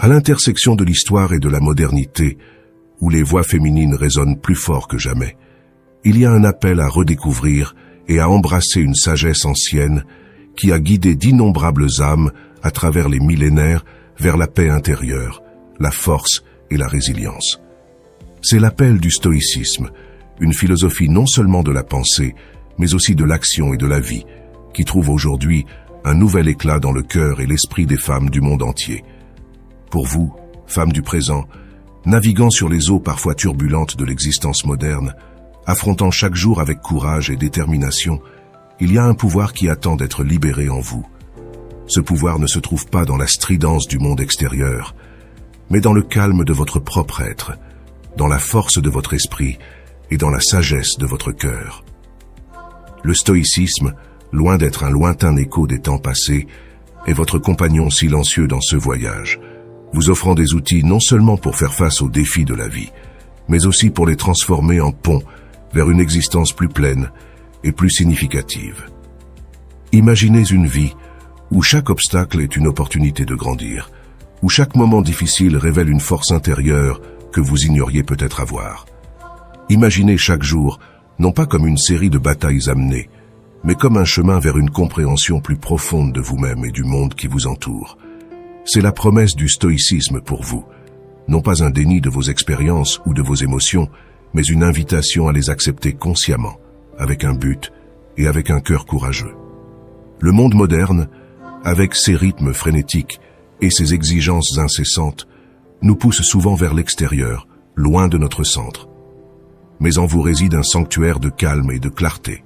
À l'intersection de l'histoire et de la modernité, où les voix féminines résonnent plus fort que jamais, il y a un appel à redécouvrir et à embrasser une sagesse ancienne qui a guidé d'innombrables âmes à travers les millénaires vers la paix intérieure, la force et la résilience. C'est l'appel du stoïcisme, une philosophie non seulement de la pensée, mais aussi de l'action et de la vie, qui trouve aujourd'hui un nouvel éclat dans le cœur et l'esprit des femmes du monde entier. Pour vous, femmes du présent, naviguant sur les eaux parfois turbulentes de l'existence moderne, affrontant chaque jour avec courage et détermination, il y a un pouvoir qui attend d'être libéré en vous. Ce pouvoir ne se trouve pas dans la stridence du monde extérieur, mais dans le calme de votre propre être, dans la force de votre esprit et dans la sagesse de votre cœur. Le stoïcisme, loin d'être un lointain écho des temps passés, est votre compagnon silencieux dans ce voyage, vous offrant des outils non seulement pour faire face aux défis de la vie, mais aussi pour les transformer en ponts vers une existence plus pleine et plus significative. Imaginez une vie où chaque obstacle est une opportunité de grandir, où chaque moment difficile révèle une force intérieure que vous ignoriez peut-être avoir. Imaginez chaque jour, non pas comme une série de batailles amenées, mais comme un chemin vers une compréhension plus profonde de vous-même et du monde qui vous entoure. C'est la promesse du stoïcisme pour vous, non pas un déni de vos expériences ou de vos émotions, mais une invitation à les accepter consciemment, avec un but et avec un cœur courageux. Le monde moderne, avec ses rythmes frénétiques et ses exigences incessantes, nous pousse souvent vers l'extérieur, loin de notre centre. Mais en vous réside un sanctuaire de calme et de clarté,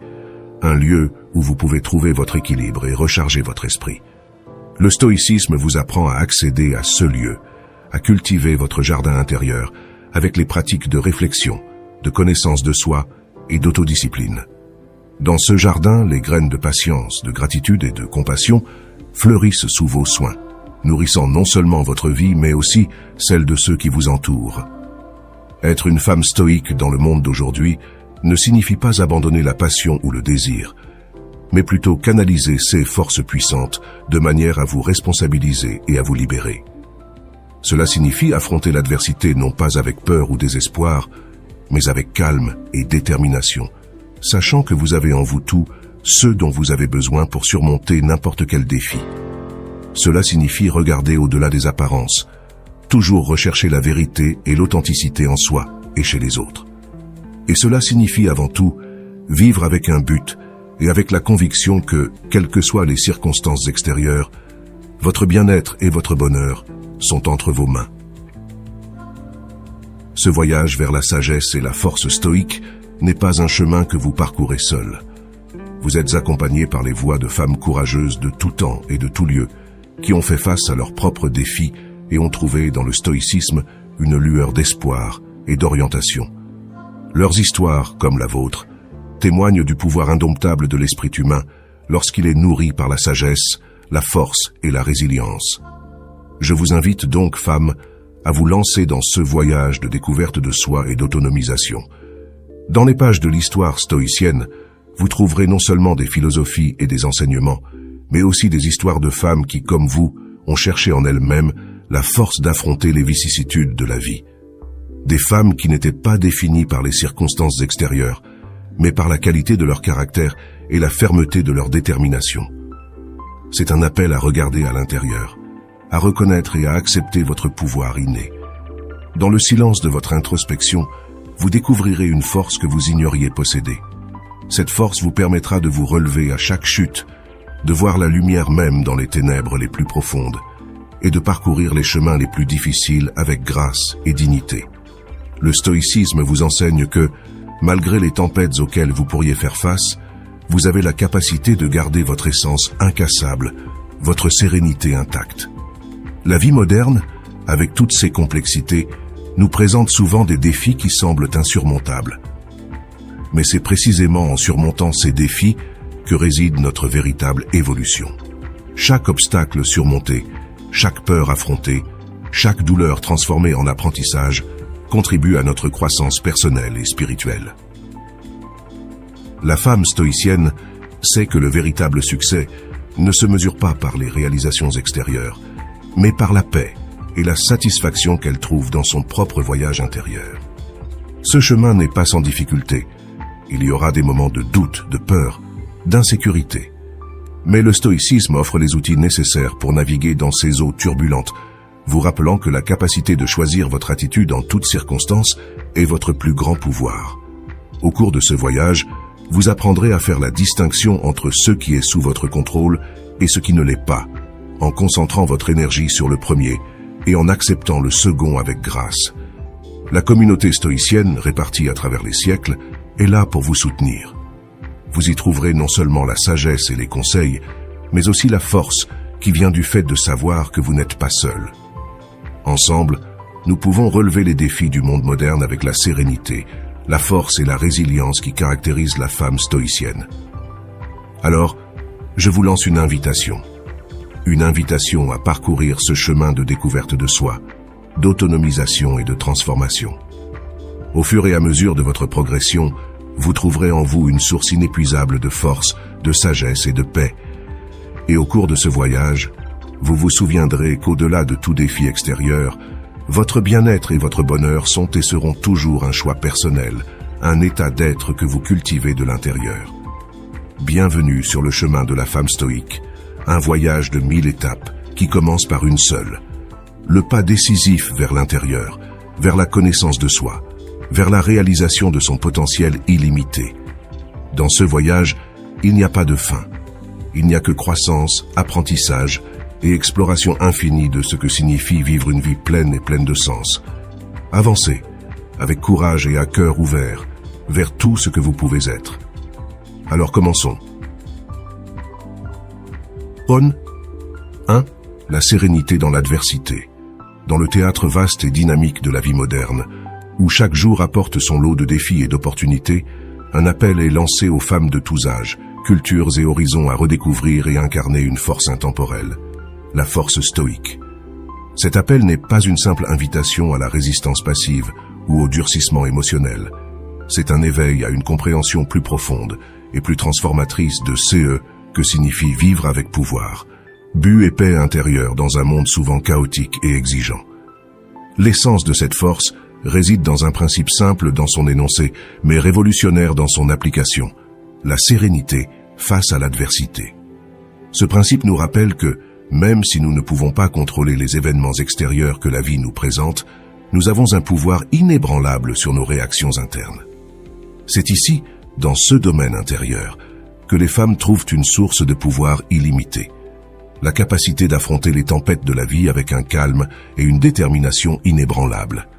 un lieu où vous pouvez trouver votre équilibre et recharger votre esprit. Le stoïcisme vous apprend à accéder à ce lieu, à cultiver votre jardin intérieur avec les pratiques de réflexion, de connaissance de soi et d'autodiscipline. Dans ce jardin, les graines de patience, de gratitude et de compassion fleurissent sous vos soins, nourrissant non seulement votre vie, mais aussi celle de ceux qui vous entourent. Être une femme stoïque dans le monde d'aujourd'hui ne signifie pas abandonner la passion ou le désir, mais plutôt canaliser ces forces puissantes de manière à vous responsabiliser et à vous libérer. Cela signifie affronter l'adversité non pas avec peur ou désespoir, mais avec calme et détermination, sachant que vous avez en vous tout ce dont vous avez besoin pour surmonter n'importe quel défi. Cela signifie regarder au-delà des apparences, toujours rechercher la vérité et l'authenticité en soi et chez les autres. Et cela signifie avant tout vivre avec un but et avec la conviction que, quelles que soient les circonstances extérieures, votre bien-être et votre bonheur sont entre vos mains. Ce voyage vers la sagesse et la force stoïque n'est pas un chemin que vous parcourez seul. Vous êtes accompagné par les voix de femmes courageuses de tout temps et de tout lieu, qui ont fait face à leurs propres défis et ont trouvé dans le stoïcisme une lueur d'espoir et d'orientation. Leurs histoires, comme la vôtre, témoignent du pouvoir indomptable de l'esprit humain lorsqu'il est nourri par la sagesse, la force et la résilience. Je vous invite donc, femmes, à vous lancer dans ce voyage de découverte de soi et d'autonomisation. Dans les pages de l'histoire stoïcienne, vous trouverez non seulement des philosophies et des enseignements, mais aussi des histoires de femmes qui, comme vous, ont cherché en elles-mêmes la force d'affronter les vicissitudes de la vie. Des femmes qui n'étaient pas définies par les circonstances extérieures, mais par la qualité de leur caractère et la fermeté de leur détermination. C'est un appel à regarder à l'intérieur, à reconnaître et à accepter votre pouvoir inné. Dans le silence de votre introspection, vous découvrirez une force que vous ignoriez posséder. Cette force vous permettra de vous relever à chaque chute, de voir la lumière même dans les ténèbres les plus profondes, et de parcourir les chemins les plus difficiles avec grâce et dignité. Le stoïcisme vous enseigne que, malgré les tempêtes auxquelles vous pourriez faire face, vous avez la capacité de garder votre essence incassable, votre sérénité intacte. La vie moderne, avec toutes ses complexités, nous présente souvent des défis qui semblent insurmontables. Mais c'est précisément en surmontant ces défis que réside notre véritable évolution. Chaque obstacle surmonté, chaque peur affrontée, chaque douleur transformée en apprentissage contribue à notre croissance personnelle et spirituelle. La femme stoïcienne sait que le véritable succès ne se mesure pas par les réalisations extérieures, mais par la paix, et la satisfaction qu'elle trouve dans son propre voyage intérieur. Ce chemin n'est pas sans difficulté. Il y aura des moments de doute, de peur, d'insécurité. Mais le stoïcisme offre les outils nécessaires pour naviguer dans ces eaux turbulentes, vous rappelant que la capacité de choisir votre attitude en toutes circonstances est votre plus grand pouvoir. Au cours de ce voyage, vous apprendrez à faire la distinction entre ce qui est sous votre contrôle et ce qui ne l'est pas, en concentrant votre énergie sur le premier et en acceptant le second avec grâce. La communauté stoïcienne, répartie à travers les siècles, est là pour vous soutenir. Vous y trouverez non seulement la sagesse et les conseils, mais aussi la force qui vient du fait de savoir que vous n'êtes pas seul. Ensemble, nous pouvons relever les défis du monde moderne avec la sérénité, la force et la résilience qui caractérisent la femme stoïcienne. Alors, je vous lance une invitation. Une invitation à parcourir ce chemin de découverte de soi, d'autonomisation et de transformation. Au fur et à mesure de votre progression, vous trouverez en vous une source inépuisable de force, de sagesse et de paix. Et au cours de ce voyage, vous vous souviendrez qu'au-delà de tout défi extérieur, votre bien-être et votre bonheur sont et seront toujours un choix personnel, un état d'être que vous cultivez de l'intérieur. Bienvenue sur le chemin de la femme stoïque, un voyage de 1000 étapes qui commence par une seule. Le pas décisif vers l'intérieur, vers la connaissance de soi, vers la réalisation de son potentiel illimité. Dans ce voyage, il n'y a pas de fin. Il n'y a que croissance, apprentissage et exploration infinie de ce que signifie vivre une vie pleine et pleine de sens. Avancez, avec courage et à cœur ouvert, vers tout ce que vous pouvez être. Alors commençons. 1. La sérénité dans l'adversité. Dans le théâtre vaste et dynamique de la vie moderne, où chaque jour apporte son lot de défis et d'opportunités, un appel est lancé aux femmes de tous âges, cultures et horizons à redécouvrir et incarner une force intemporelle, la force stoïque. Cet appel n'est pas une simple invitation à la résistance passive ou au durcissement émotionnel. C'est un éveil à une compréhension plus profonde et plus transformatrice de ce que signifie vivre avec pouvoir, but et paix intérieure dans un monde souvent chaotique et exigeant. L'essence de cette force réside dans un principe simple dans son énoncé, mais révolutionnaire dans son application, la sérénité face à l'adversité. Ce principe nous rappelle que, même si nous ne pouvons pas contrôler les événements extérieurs que la vie nous présente, nous avons un pouvoir inébranlable sur nos réactions internes. C'est ici, dans ce domaine intérieur, que les femmes trouvent une source de pouvoir illimitée, la capacité d'affronter les tempêtes de la vie avec un calme et une détermination inébranlables.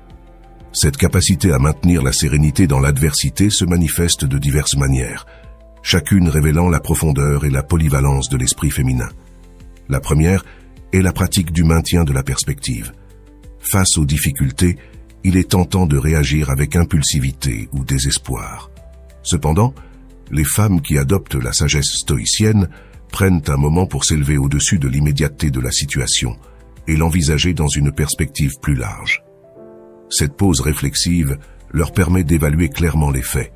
Cette capacité à maintenir la sérénité dans l'adversité se manifeste de diverses manières, chacune révélant la profondeur et la polyvalence de l'esprit féminin. La première est la pratique du maintien de la perspective. Face aux difficultés, il est tentant de réagir avec impulsivité ou désespoir. Cependant, les femmes qui adoptent la sagesse stoïcienne prennent un moment pour s'élever au-dessus de l'immédiateté de la situation et l'envisager dans une perspective plus large. Cette pause réflexive leur permet d'évaluer clairement les faits,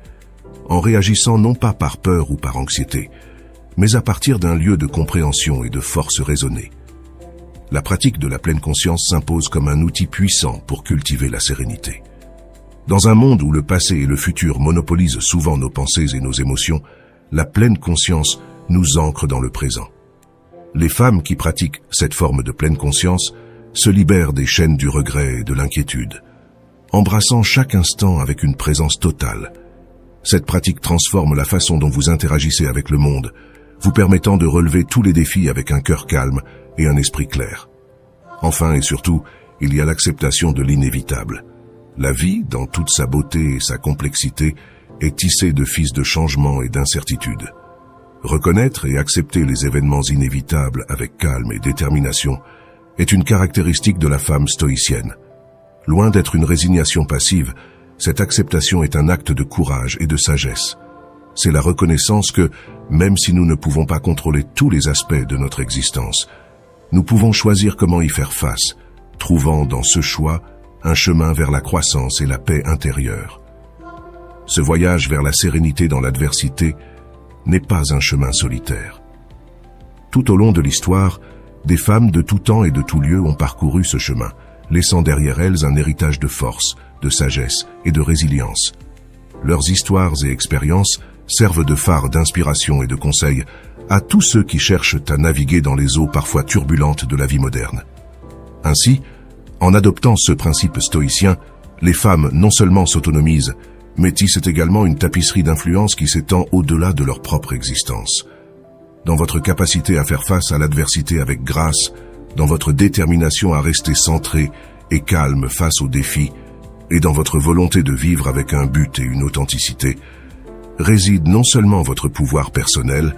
en réagissant non pas par peur ou par anxiété, mais à partir d'un lieu de compréhension et de force raisonnée. La pratique de la pleine conscience s'impose comme un outil puissant pour cultiver la sérénité. Dans un monde où le passé et le futur monopolisent souvent nos pensées et nos émotions, la pleine conscience nous ancre dans le présent. Les femmes qui pratiquent cette forme de pleine conscience se libèrent des chaînes du regret et de l'inquiétude, embrassant chaque instant avec une présence totale. Cette pratique transforme la façon dont vous interagissez avec le monde, vous permettant de relever tous les défis avec un cœur calme et un esprit clair. Enfin et surtout, il y a l'acceptation de l'inévitable. La vie, dans toute sa beauté et sa complexité, est tissée de fils de changement et d'incertitude. Reconnaître et accepter les événements inévitables avec calme et détermination est une caractéristique de la femme stoïcienne. Loin d'être une résignation passive, cette acceptation est un acte de courage et de sagesse. C'est la reconnaissance que, même si nous ne pouvons pas contrôler tous les aspects de notre existence, nous pouvons choisir comment y faire face, trouvant dans ce choix un chemin vers la croissance et la paix intérieure. Ce voyage vers la sérénité dans l'adversité n'est pas un chemin solitaire. Tout au long de l'histoire, des femmes de tout temps et de tout lieu ont parcouru ce chemin, laissant derrière elles un héritage de force, de sagesse et de résilience. Leurs histoires et expériences servent de phare d'inspiration et de conseil à tous ceux qui cherchent à naviguer dans les eaux parfois turbulentes de la vie moderne. Ainsi, en adoptant ce principe stoïcien, les femmes non seulement s'autonomisent, mais tissent également une tapisserie d'influence qui s'étend au-delà de leur propre existence. Dans votre capacité à faire face à l'adversité avec grâce, dans votre détermination à rester centré et calme face aux défis, et dans votre volonté de vivre avec un but et une authenticité, réside non seulement votre pouvoir personnel,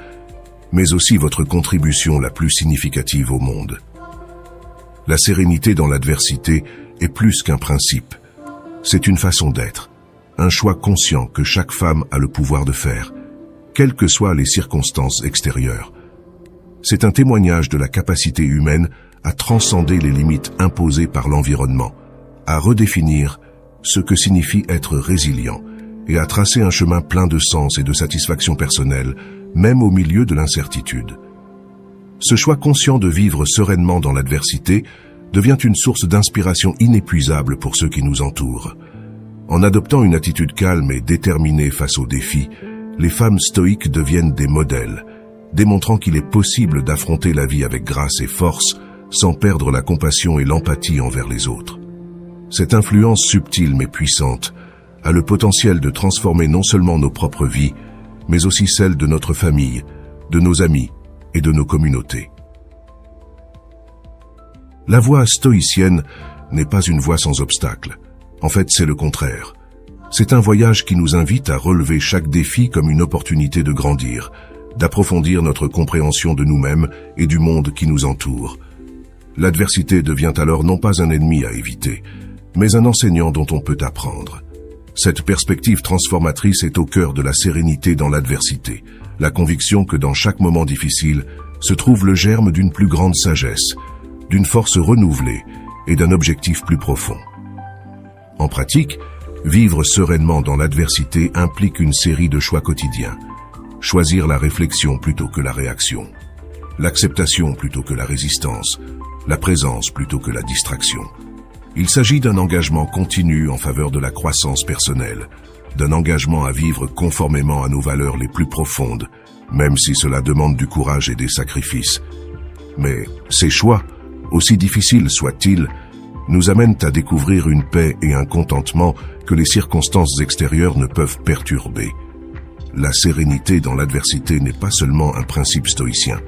mais aussi votre contribution la plus significative au monde. La sérénité dans l'adversité est plus qu'un principe. C'est une façon d'être, un choix conscient que chaque femme a le pouvoir de faire, quelles que soient les circonstances extérieures. C'est un témoignage de la capacité humaine à transcender les limites imposées par l'environnement, à redéfinir ce que signifie être résilient et à tracer un chemin plein de sens et de satisfaction personnelle, même au milieu de l'incertitude. Ce choix conscient de vivre sereinement dans l'adversité devient une source d'inspiration inépuisable pour ceux qui nous entourent. En adoptant une attitude calme et déterminée face aux défis, les femmes stoïques deviennent des modèles, démontrant qu'il est possible d'affronter la vie avec grâce et force sans perdre la compassion et l'empathie envers les autres. Cette influence subtile mais puissante a le potentiel de transformer non seulement nos propres vies, mais aussi celles de notre famille, de nos amis et de nos communautés. La voie stoïcienne n'est pas une voie sans obstacles. En fait, c'est le contraire. C'est un voyage qui nous invite à relever chaque défi comme une opportunité de grandir, d'approfondir notre compréhension de nous-mêmes et du monde qui nous entoure. L'adversité devient alors non pas un ennemi à éviter, mais un enseignant dont on peut apprendre. Cette perspective transformatrice est au cœur de la sérénité dans l'adversité, la conviction que dans chaque moment difficile se trouve le germe d'une plus grande sagesse, d'une force renouvelée et d'un objectif plus profond. En pratique, vivre sereinement dans l'adversité implique une série de choix quotidiens. Choisir la réflexion plutôt que la réaction, l'acceptation plutôt que la résistance, la présence plutôt que la distraction. Il s'agit d'un engagement continu en faveur de la croissance personnelle, d'un engagement à vivre conformément à nos valeurs les plus profondes, même si cela demande du courage et des sacrifices. Mais ces choix, aussi difficiles soient-ils, nous amènent à découvrir une paix et un contentement que les circonstances extérieures ne peuvent perturber. La sérénité dans l'adversité n'est pas seulement un principe stoïcien,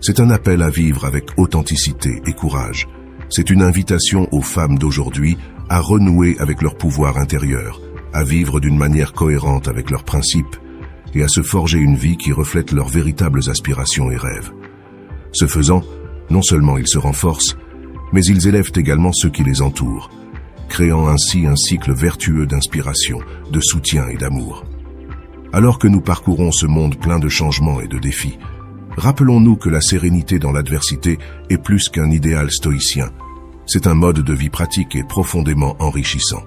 c'est un appel à vivre avec authenticité et courage. C'est une invitation aux femmes d'aujourd'hui à renouer avec leur pouvoir intérieur, à vivre d'une manière cohérente avec leurs principes et à se forger une vie qui reflète leurs véritables aspirations et rêves. Ce faisant, non seulement ils se renforcent, mais ils élèvent également ceux qui les entourent, créant ainsi un cycle vertueux d'inspiration, de soutien et d'amour. Alors que nous parcourons ce monde plein de changements et de défis, rappelons-nous que la sérénité dans l'adversité est plus qu'un idéal stoïcien. C'est un mode de vie pratique et profondément enrichissant.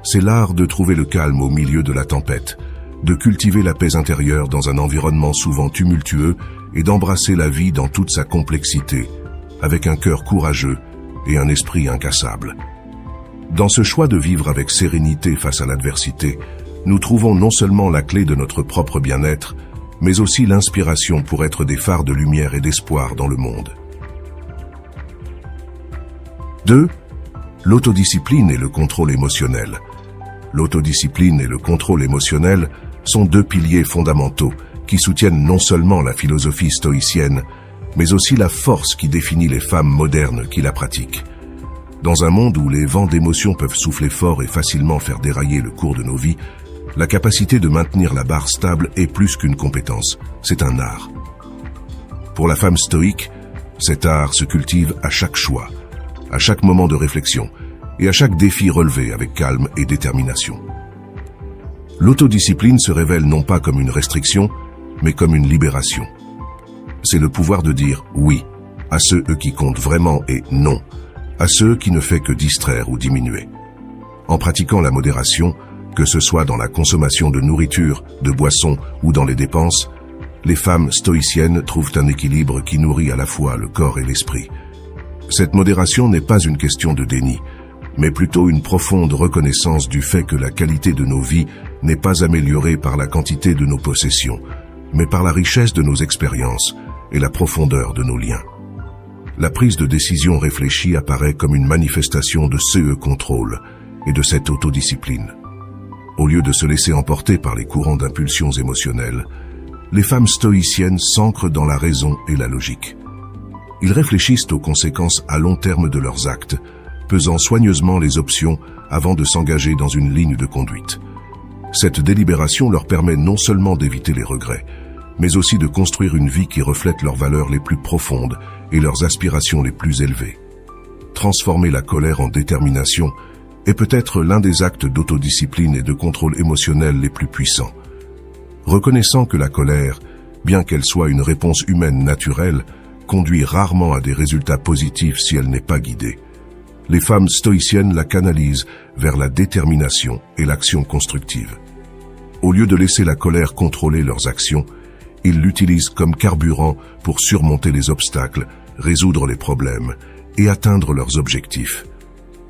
C'est l'art de trouver le calme au milieu de la tempête, de cultiver la paix intérieure dans un environnement souvent tumultueux et d'embrasser la vie dans toute sa complexité, avec un cœur courageux et un esprit incassable. Dans ce choix de vivre avec sérénité face à l'adversité, nous trouvons non seulement la clé de notre propre bien-être, mais aussi l'inspiration pour être des phares de lumière et d'espoir dans le monde. 2. L'autodiscipline et le contrôle émotionnel. L'autodiscipline et le contrôle émotionnel sont deux piliers fondamentaux qui soutiennent non seulement la philosophie stoïcienne, mais aussi la force qui définit les femmes modernes qui la pratiquent. Dans un monde où les vents d'émotions peuvent souffler fort et facilement faire dérailler le cours de nos vies, la capacité de maintenir la barre stable est plus qu'une compétence, c'est un art. Pour la femme stoïque, cet art se cultive à chaque choix, à chaque moment de réflexion et à chaque défi relevé avec calme et détermination. L'autodiscipline se révèle non pas comme une restriction, mais comme une libération. C'est le pouvoir de dire oui à ceux qui comptent vraiment et non à ceux qui ne fait que distraire ou diminuer. En pratiquant la modération, que ce soit dans la consommation de nourriture, de boissons ou dans les dépenses, les femmes stoïciennes trouvent un équilibre qui nourrit à la fois le corps et l'esprit. Cette modération n'est pas une question de déni, mais plutôt une profonde reconnaissance du fait que la qualité de nos vies n'est pas améliorée par la quantité de nos possessions, mais par la richesse de nos expériences et la profondeur de nos liens. La prise de décision réfléchie apparaît comme une manifestation de ce contrôle et de cette autodiscipline. Au lieu de se laisser emporter par les courants d'impulsions émotionnelles, les femmes stoïciennes s'ancrent dans la raison et la logique. Ils réfléchissent aux conséquences à long terme de leurs actes, pesant soigneusement les options avant de s'engager dans une ligne de conduite. Cette délibération leur permet non seulement d'éviter les regrets, mais aussi de construire une vie qui reflète leurs valeurs les plus profondes et leurs aspirations les plus élevées. Transformer la colère en détermination est peut-être l'un des actes d'autodiscipline et de contrôle émotionnel les plus puissants. Reconnaissant que la colère, bien qu'elle soit une réponse humaine naturelle, conduit rarement à des résultats positifs si elle n'est pas guidée, les femmes stoïciennes la canalisent vers la détermination et l'action constructive. Au lieu de laisser la colère contrôler leurs actions, ils l'utilisent comme carburant pour surmonter les obstacles, résoudre les problèmes et atteindre leurs objectifs.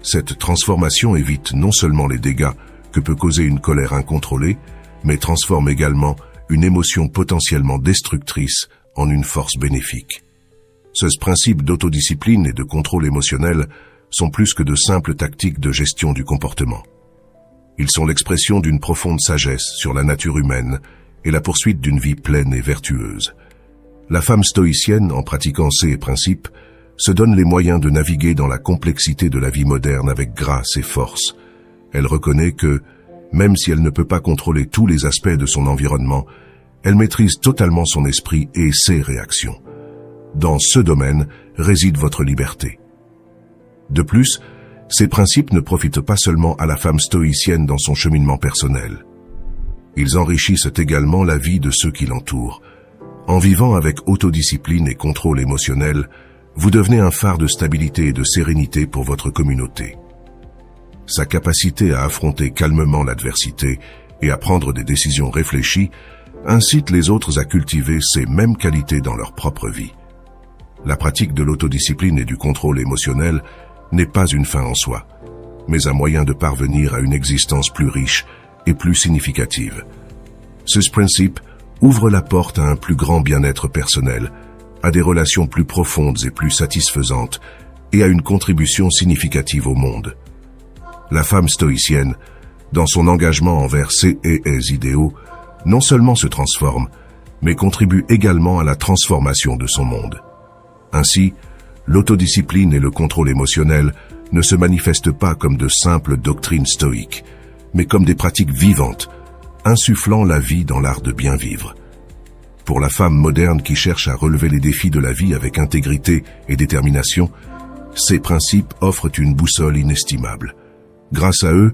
Cette transformation évite non seulement les dégâts que peut causer une colère incontrôlée, mais transforme également une émotion potentiellement destructrice en une force bénéfique. Ce principe d'autodiscipline et de contrôle émotionnel sont plus que de simples tactiques de gestion du comportement. Ils sont l'expression d'une profonde sagesse sur la nature humaine et la poursuite d'une vie pleine et vertueuse. La femme stoïcienne, en pratiquant ces principes, se donne les moyens de naviguer dans la complexité de la vie moderne avec grâce et force. Elle reconnaît que, même si elle ne peut pas contrôler tous les aspects de son environnement, elle maîtrise totalement son esprit et ses réactions. Dans ce domaine réside votre liberté. De plus, ces principes ne profitent pas seulement à la femme stoïcienne dans son cheminement personnel. Ils enrichissent également la vie de ceux qui l'entourent. En vivant avec autodiscipline et contrôle émotionnel, vous devenez un phare de stabilité et de sérénité pour votre communauté. Sa capacité à affronter calmement l'adversité et à prendre des décisions réfléchies incite les autres à cultiver ces mêmes qualités dans leur propre vie. La pratique de l'autodiscipline et du contrôle émotionnel n'est pas une fin en soi, mais un moyen de parvenir à une existence plus riche et plus significative. Ce principe ouvre la porte à un plus grand bien-être personnel, à des relations plus profondes et plus satisfaisantes, et à une contribution significative au monde. La femme stoïcienne, dans son engagement envers ses idéaux, non seulement se transforme, mais contribue également à la transformation de son monde. Ainsi, l'autodiscipline et le contrôle émotionnel ne se manifestent pas comme de simples doctrines stoïques, mais comme des pratiques vivantes, insufflant la vie dans l'art de bien vivre. Pour la femme moderne qui cherche à relever les défis de la vie avec intégrité et détermination, ces principes offrent une boussole inestimable. Grâce à eux,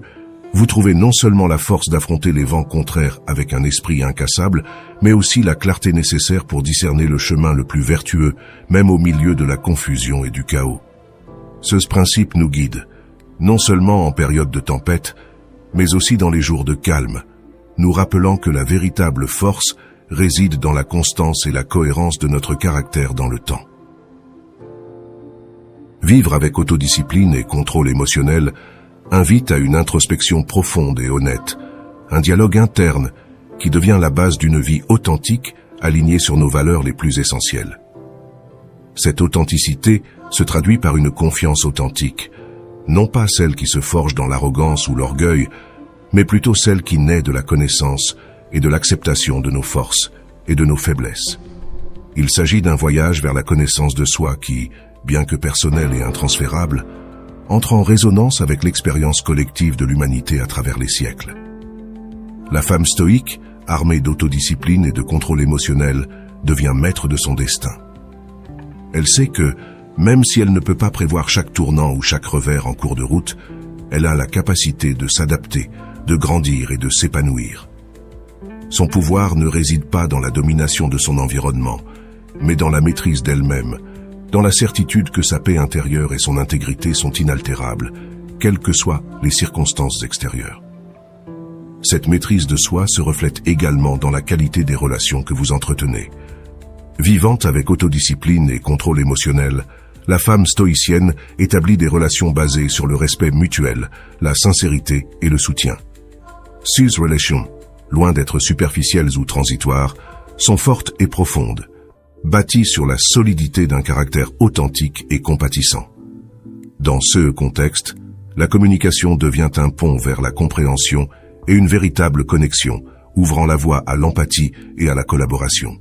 vous trouvez non seulement la force d'affronter les vents contraires avec un esprit incassable, mais aussi la clarté nécessaire pour discerner le chemin le plus vertueux, même au milieu de la confusion et du chaos. Ce principe nous guide, non seulement en période de tempête, mais aussi dans les jours de calme, nous rappelant que la véritable force réside dans la constance et la cohérence de notre caractère dans le temps. Vivre avec autodiscipline et contrôle émotionnel invite à une introspection profonde et honnête, un dialogue interne qui devient la base d'une vie authentique alignée sur nos valeurs les plus essentielles. Cette authenticité se traduit par une confiance authentique, non pas celle qui se forge dans l'arrogance ou l'orgueil, mais plutôt celle qui naît de la connaissance et de l'acceptation de nos forces et de nos faiblesses. Il s'agit d'un voyage vers la connaissance de soi qui, bien que personnel et intransférable, entre en résonance avec l'expérience collective de l'humanité à travers les siècles. La femme stoïque, armée d'autodiscipline et de contrôle émotionnel, devient maître de son destin. Elle sait que, même si elle ne peut pas prévoir chaque tournant ou chaque revers en cours de route, elle a la capacité de s'adapter, de grandir et de s'épanouir. Son pouvoir ne réside pas dans la domination de son environnement, mais dans la maîtrise d'elle-même, dans la certitude que sa paix intérieure et son intégrité sont inaltérables, quelles que soient les circonstances extérieures. Cette maîtrise de soi se reflète également dans la qualité des relations que vous entretenez. Vivant avec autodiscipline et contrôle émotionnel, la femme stoïcienne établit des relations basées sur le respect mutuel, la sincérité et le soutien. Ces relations, loin d'être superficielles ou transitoires, sont fortes et profondes, bâties sur la solidité d'un caractère authentique et compatissant. Dans ce contexte, la communication devient un pont vers la compréhension et une véritable connexion, ouvrant la voie à l'empathie et à la collaboration.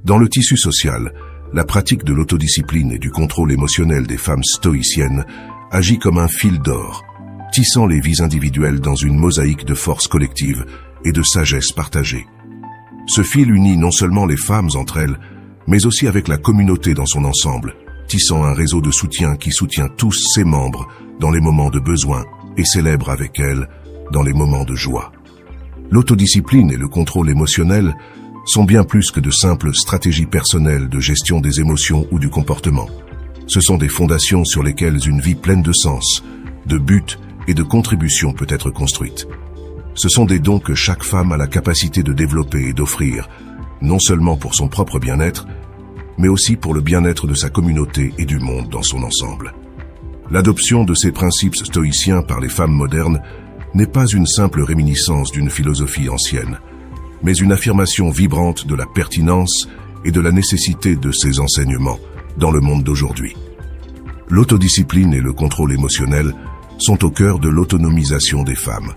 Dans le tissu social, la pratique de l'autodiscipline et du contrôle émotionnel des femmes stoïciennes agit comme un fil d'or, tissant les vies individuelles dans une mosaïque de force collective et de sagesse partagée. Ce fil unit non seulement les femmes entre elles, mais aussi avec la communauté dans son ensemble, tissant un réseau de soutien qui soutient tous ses membres dans les moments de besoin et célèbre avec elles dans les moments de joie. L'autodiscipline et le contrôle émotionnel sont bien plus que de simples stratégies personnelles de gestion des émotions ou du comportement. Ce sont des fondations sur lesquelles une vie pleine de sens, de buts et de contributions peut être construite. Ce sont des dons que chaque femme a la capacité de développer et d'offrir, non seulement pour son propre bien-être, mais aussi pour le bien-être de sa communauté et du monde dans son ensemble. L'adoption de ces principes stoïciens par les femmes modernes n'est pas une simple réminiscence d'une philosophie ancienne, mais une affirmation vibrante de la pertinence et de la nécessité de ces enseignements dans le monde d'aujourd'hui. L'autodiscipline et le contrôle émotionnel sont au cœur de l'autonomisation des femmes.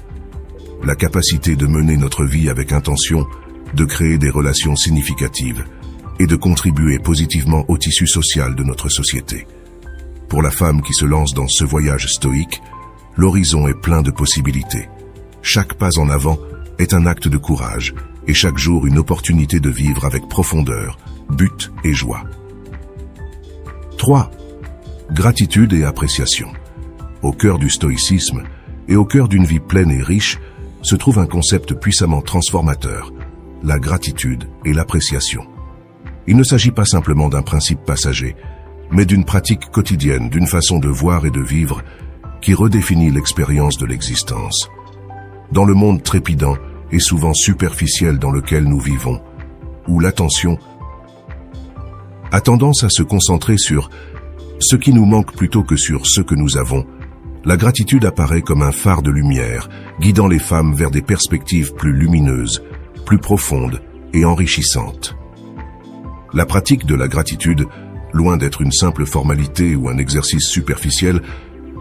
La capacité de mener notre vie avec intention, de créer des relations significatives et de contribuer positivement au tissu social de notre société. Pour la femme qui se lance dans ce voyage stoïque, l'horizon est plein de possibilités. Chaque pas en avant est un acte de courage et chaque jour une opportunité de vivre avec profondeur, but et joie. 3. Gratitude et appréciation. Au cœur du stoïcisme et au cœur d'une vie pleine et riche se trouve un concept puissamment transformateur, la gratitude et l'appréciation. Il ne s'agit pas simplement d'un principe passager, mais d'une pratique quotidienne, d'une façon de voir et de vivre qui redéfinit l'expérience de l'existence. Dans le monde trépidant et souvent superficiel dans lequel nous vivons, où l'attention a tendance à se concentrer sur ce qui nous manque plutôt que sur ce que nous avons, la gratitude apparaît comme un phare de lumière, guidant les femmes vers des perspectives plus lumineuses, plus profondes et enrichissantes. La pratique de la gratitude, loin d'être une simple formalité ou un exercice superficiel,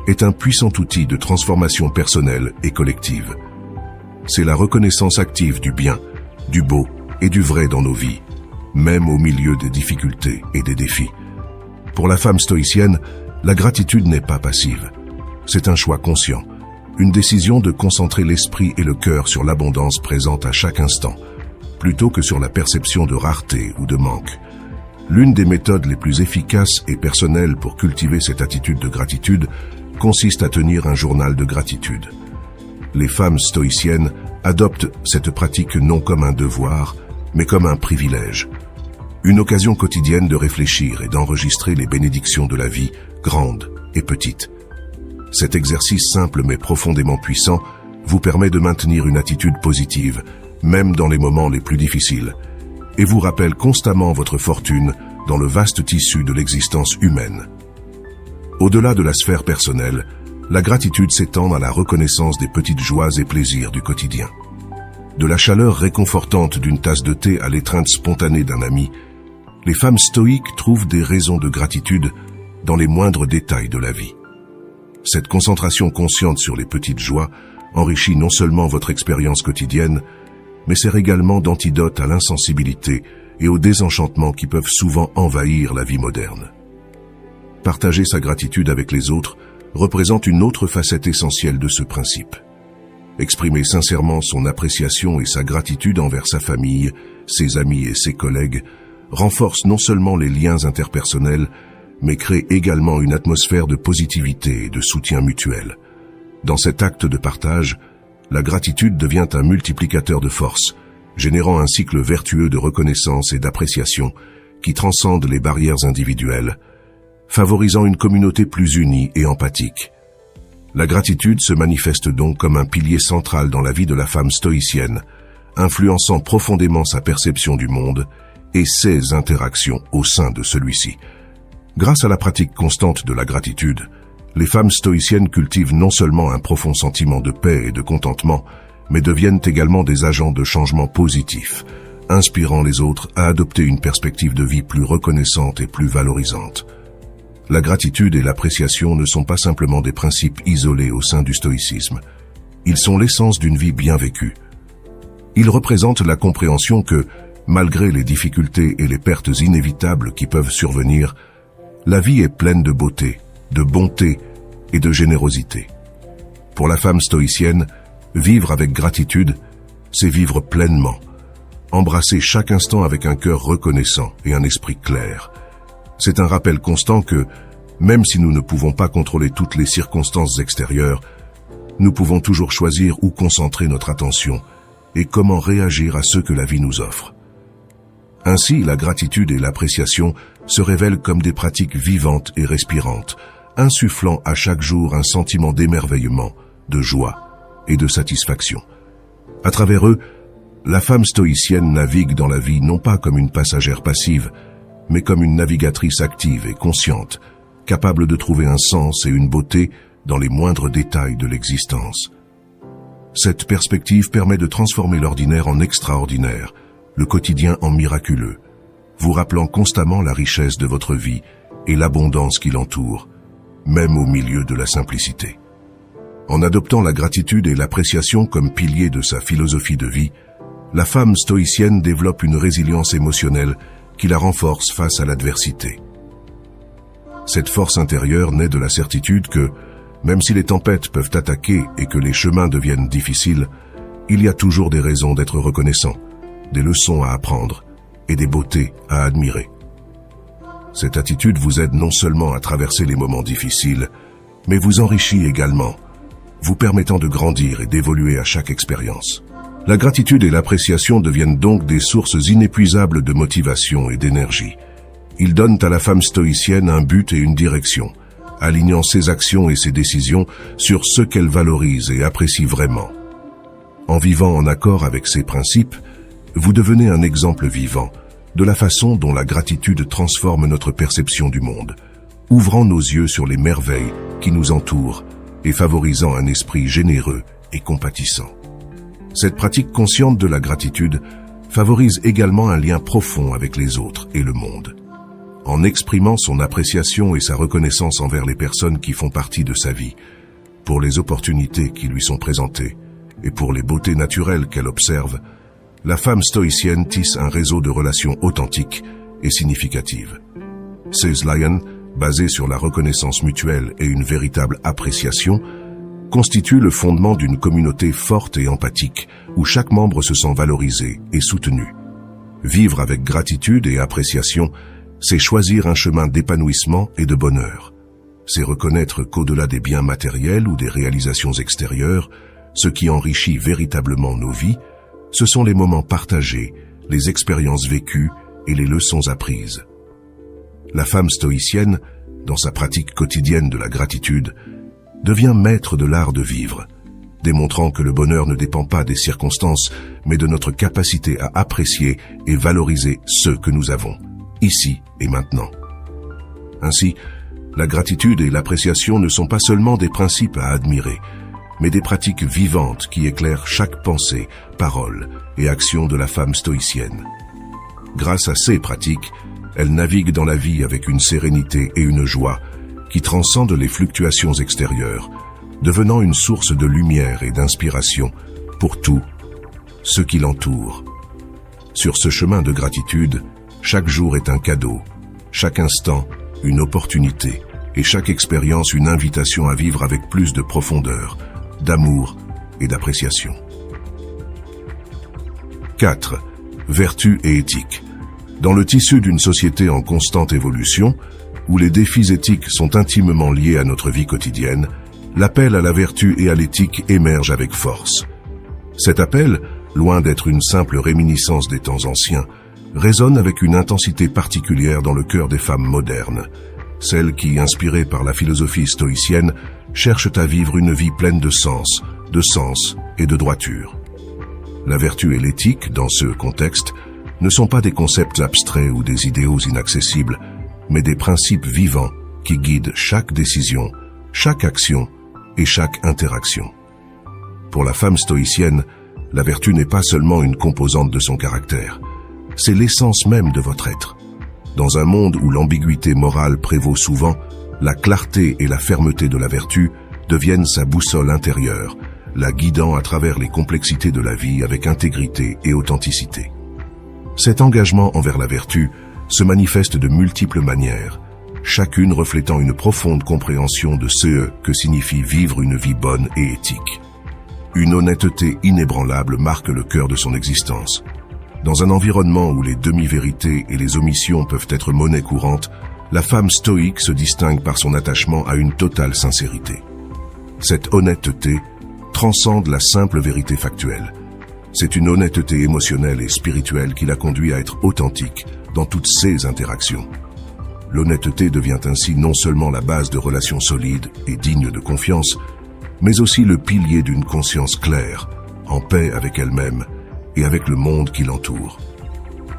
est un puissant outil de transformation personnelle et collective. C'est la reconnaissance active du bien, du beau et du vrai dans nos vies, même au milieu des difficultés et des défis. Pour la femme stoïcienne, la gratitude n'est pas passive. C'est un choix conscient, une décision de concentrer l'esprit et le cœur sur l'abondance présente à chaque instant, plutôt que sur la perception de rareté ou de manque. L'une des méthodes les plus efficaces et personnelles pour cultiver cette attitude de gratitude consiste à tenir un journal de gratitude. Les femmes stoïciennes adoptent cette pratique non comme un devoir, mais comme un privilège. Une occasion quotidienne de réfléchir et d'enregistrer les bénédictions de la vie, grandes et petites. Cet exercice simple mais profondément puissant vous permet de maintenir une attitude positive, même dans les moments les plus difficiles, et vous rappelle constamment votre fortune dans le vaste tissu de l'existence humaine. Au-delà de la sphère personnelle, la gratitude s'étend à la reconnaissance des petites joies et plaisirs du quotidien. De la chaleur réconfortante d'une tasse de thé à l'étreinte spontanée d'un ami, les femmes stoïques trouvent des raisons de gratitude dans les moindres détails de la vie. Cette concentration consciente sur les petites joies enrichit non seulement votre expérience quotidienne, mais sert également d'antidote à l'insensibilité et au désenchantement qui peuvent souvent envahir la vie moderne. Partager sa gratitude avec les autres représente une autre facette essentielle de ce principe. Exprimer sincèrement son appréciation et sa gratitude envers sa famille, ses amis et ses collègues renforce non seulement les liens interpersonnels, mais crée également une atmosphère de positivité et de soutien mutuel. Dans cet acte de partage, la gratitude devient un multiplicateur de force, générant un cycle vertueux de reconnaissance et d'appréciation qui transcende les barrières individuelles, favorisant une communauté plus unie et empathique. La gratitude se manifeste donc comme un pilier central dans la vie de la femme stoïcienne, influençant profondément sa perception du monde et ses interactions au sein de celui-ci. Grâce à la pratique constante de la gratitude, les femmes stoïciennes cultivent non seulement un profond sentiment de paix et de contentement, mais deviennent également des agents de changement positif, inspirant les autres à adopter une perspective de vie plus reconnaissante et plus valorisante. La gratitude et l'appréciation ne sont pas simplement des principes isolés au sein du stoïcisme. Ils sont l'essence d'une vie bien vécue. Ils représentent la compréhension que, malgré les difficultés et les pertes inévitables qui peuvent survenir, la vie est pleine de beauté, de bonté et de générosité. Pour la femme stoïcienne, vivre avec gratitude, c'est vivre pleinement, embrasser chaque instant avec un cœur reconnaissant et un esprit clair. C'est un rappel constant que, même si nous ne pouvons pas contrôler toutes les circonstances extérieures, nous pouvons toujours choisir où concentrer notre attention et comment réagir à ce que la vie nous offre. Ainsi, la gratitude et l'appréciation se révèlent comme des pratiques vivantes et respirantes, insufflant à chaque jour un sentiment d'émerveillement, de joie et de satisfaction. À travers eux, la femme stoïcienne navigue dans la vie non pas comme une passagère passive, mais comme une navigatrice active et consciente, capable de trouver un sens et une beauté dans les moindres détails de l'existence. Cette perspective permet de transformer l'ordinaire en extraordinaire, le quotidien en miraculeux, vous rappelant constamment la richesse de votre vie et l'abondance qui l'entoure, même au milieu de la simplicité. En adoptant la gratitude et l'appréciation comme piliers de sa philosophie de vie, la femme stoïcienne développe une résilience émotionnelle qui la renforce face à l'adversité. Cette force intérieure naît de la certitude que, même si les tempêtes peuvent attaquer et que les chemins deviennent difficiles, il y a toujours des raisons d'être reconnaissant, des leçons à apprendre et des beautés à admirer. Cette attitude vous aide non seulement à traverser les moments difficiles, mais vous enrichit également, vous permettant de grandir et d'évoluer à chaque expérience. La gratitude et l'appréciation deviennent donc des sources inépuisables de motivation et d'énergie. Ils donnent à la femme stoïcienne un but et une direction, alignant ses actions et ses décisions sur ce qu'elle valorise et apprécie vraiment. En vivant en accord avec ces principes, vous devenez un exemple vivant de la façon dont la gratitude transforme notre perception du monde, ouvrant nos yeux sur les merveilles qui nous entourent et favorisant un esprit généreux et compatissant. Cette pratique consciente de la gratitude favorise également un lien profond avec les autres et le monde. En exprimant son appréciation et sa reconnaissance envers les personnes qui font partie de sa vie, pour les opportunités qui lui sont présentées et pour les beautés naturelles qu'elle observe, la femme stoïcienne tisse un réseau de relations authentiques et significatives. Ces liens, basés sur la reconnaissance mutuelle et une véritable appréciation, constituent le fondement d'une communauté forte et empathique où chaque membre se sent valorisé et soutenu. Vivre avec gratitude et appréciation, c'est choisir un chemin d'épanouissement et de bonheur. C'est reconnaître qu'au-delà des biens matériels ou des réalisations extérieures, ce qui enrichit véritablement nos vies, ce sont les moments partagés, les expériences vécues et les leçons apprises. La femme stoïcienne, dans sa pratique quotidienne de la gratitude, devient maître de l'art de vivre, démontrant que le bonheur ne dépend pas des circonstances, mais de notre capacité à apprécier et valoriser ce que nous avons, ici et maintenant. Ainsi, la gratitude et l'appréciation ne sont pas seulement des principes à admirer, mais des pratiques vivantes qui éclairent chaque pensée, parole et action de la femme stoïcienne. Grâce à ces pratiques, elle navigue dans la vie avec une sérénité et une joie qui transcendent les fluctuations extérieures, devenant une source de lumière et d'inspiration pour tout ce qui l'entoure. Sur ce chemin de gratitude, chaque jour est un cadeau, chaque instant une opportunité et chaque expérience une invitation à vivre avec plus de profondeur, d'amour et d'appréciation. 4. Vertu et éthique. Dans le tissu d'une société en constante évolution, où les défis éthiques sont intimement liés à notre vie quotidienne, l'appel à la vertu et à l'éthique émerge avec force. Cet appel, loin d'être une simple réminiscence des temps anciens, résonne avec une intensité particulière dans le cœur des femmes modernes, celles qui, inspirées par la philosophie stoïcienne, cherchent à vivre une vie pleine de sens et de droiture. La vertu et l'éthique, dans ce contexte, ne sont pas des concepts abstraits ou des idéaux inaccessibles, mais des principes vivants qui guident chaque décision, chaque action et chaque interaction. Pour la femme stoïcienne, la vertu n'est pas seulement une composante de son caractère, c'est l'essence même de votre être. Dans un monde où l'ambiguïté morale prévaut souvent, la clarté et la fermeté de la vertu deviennent sa boussole intérieure, la guidant à travers les complexités de la vie avec intégrité et authenticité. Cet engagement envers la vertu se manifeste de multiples manières, chacune reflétant une profonde compréhension de ce que signifie vivre une vie bonne et éthique. Une honnêteté inébranlable marque le cœur de son existence. Dans un environnement où les demi-vérités et les omissions peuvent être monnaie courante, la femme stoïque se distingue par son attachement à une totale sincérité. Cette honnêteté transcende la simple vérité factuelle. C'est une honnêteté émotionnelle et spirituelle qui la conduit à être authentique dans toutes ses interactions. L'honnêteté devient ainsi non seulement la base de relations solides et dignes de confiance, mais aussi le pilier d'une conscience claire, en paix avec elle-même et avec le monde qui l'entoure.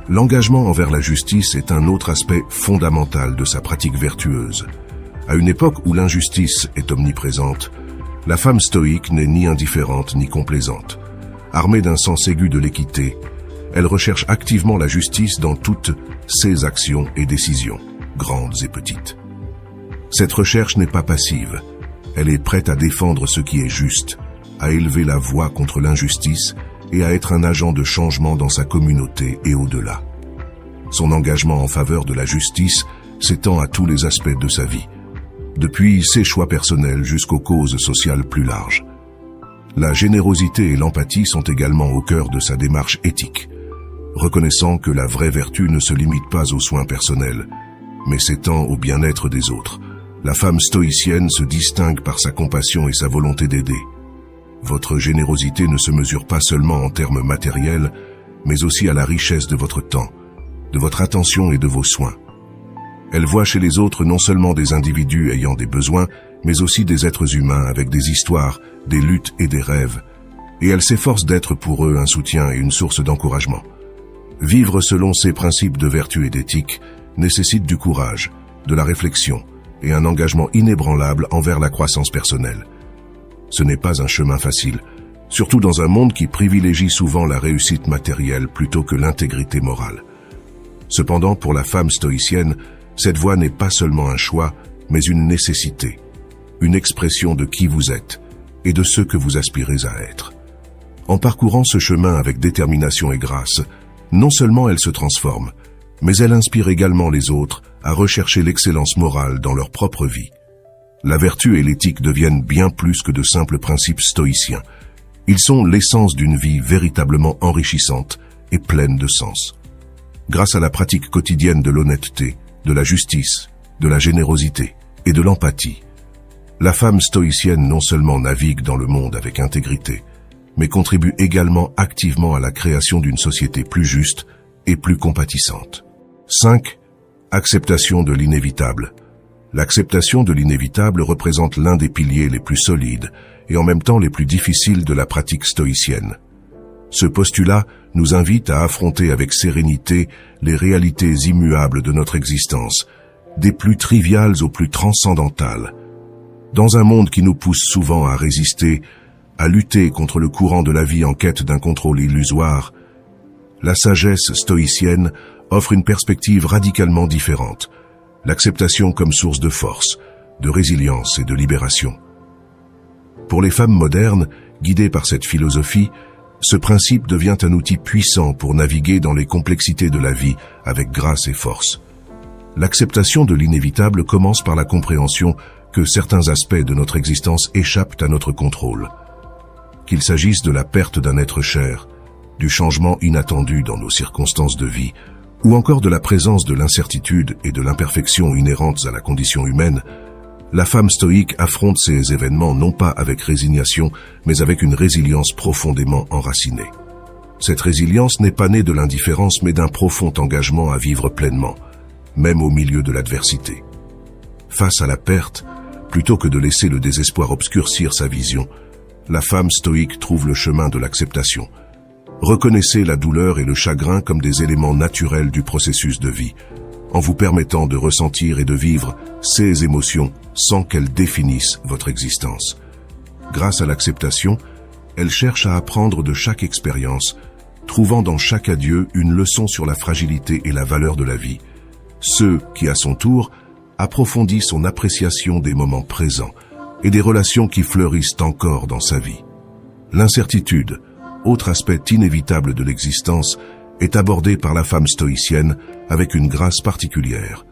L'engagement envers la justice est un autre aspect fondamental de sa pratique vertueuse. À une époque où l'injustice est omniprésente, la femme stoïque n'est ni indifférente ni complaisante. Armée d'un sens aigu de l'équité, elle recherche activement la justice dans toutes ses actions et décisions, grandes et petites. Cette recherche n'est pas passive. Elle est prête à défendre ce qui est juste, à élever la voix contre l'injustice et à être un agent de changement dans sa communauté et au-delà. Son engagement en faveur de la justice s'étend à tous les aspects de sa vie, depuis ses choix personnels jusqu'aux causes sociales plus larges. La générosité et l'empathie sont également au cœur de sa démarche éthique, reconnaissant que la vraie vertu ne se limite pas aux soins personnels, mais s'étend au bien-être des autres. La femme stoïcienne se distingue par sa compassion et sa volonté d'aider. Votre générosité ne se mesure pas seulement en termes matériels, mais aussi à la richesse de votre temps, de votre attention et de vos soins. Elle voit chez les autres non seulement des individus ayant des besoins, mais aussi des êtres humains avec des histoires, des luttes et des rêves, et elle s'efforce d'être pour eux un soutien et une source d'encouragement. Vivre selon ces principes de vertu et d'éthique nécessite du courage, de la réflexion, et un engagement inébranlable envers la croissance personnelle. Ce n'est pas un chemin facile, surtout dans un monde qui privilégie souvent la réussite matérielle plutôt que l'intégrité morale. Cependant, pour la femme stoïcienne, cette voie n'est pas seulement un choix, mais une nécessité, une expression de qui vous êtes et de ce que vous aspirez à être. En parcourant ce chemin avec détermination et grâce, non seulement elle se transforme, mais elle inspire également les autres à rechercher l'excellence morale dans leur propre vie. La vertu et l'éthique deviennent bien plus que de simples principes stoïciens. Ils sont l'essence d'une vie véritablement enrichissante et pleine de sens. Grâce à la pratique quotidienne de l'honnêteté, de la justice, de la générosité et de l'empathie, la femme stoïcienne non seulement navigue dans le monde avec intégrité, mais contribue également activement à la création d'une société plus juste et plus compatissante. 5. Acceptation de l'inévitable. L'acceptation de l'inévitable représente l'un des piliers les plus solides et en même temps les plus difficiles de la pratique stoïcienne. Ce postulat nous invite à affronter avec sérénité les réalités immuables de notre existence, des plus triviales aux plus transcendantales. Dans un monde qui nous pousse souvent à résister, à lutter contre le courant de la vie en quête d'un contrôle illusoire, la sagesse stoïcienne offre une perspective radicalement différente, l'acceptation comme source de force, de résilience et de libération. Pour les femmes modernes, guidées par cette philosophie, ce principe devient un outil puissant pour naviguer dans les complexités de la vie avec grâce et force. L'acceptation de l'inévitable commence par la compréhension que certains aspects de notre existence échappent à notre contrôle. Qu'il s'agisse de la perte d'un être cher, du changement inattendu dans nos circonstances de vie, ou encore de la présence de l'incertitude et de l'imperfection inhérentes à la condition humaine, la femme stoïque affronte ces événements non pas avec résignation, mais avec une résilience profondément enracinée. Cette résilience n'est pas née de l'indifférence, mais d'un profond engagement à vivre pleinement, même au milieu de l'adversité. Face à la perte, plutôt que de laisser le désespoir obscurcir sa vision, la femme stoïque trouve le chemin de l'acceptation. Reconnaissez la douleur et le chagrin comme des éléments naturels du processus de vie. en vous permettant de ressentir et de vivre ces émotions sans qu'elles définissent votre existence. Grâce à l'acceptation, elle cherche à apprendre de chaque expérience, trouvant dans chaque adieu une leçon sur la fragilité et la valeur de la vie, ce qui, à son tour, approfondit son appréciation des moments présents et des relations qui fleurissent encore dans sa vie. L'incertitude, autre aspect inévitable de l'existence, est abordée par la femme stoïcienne avec une grâce particulière.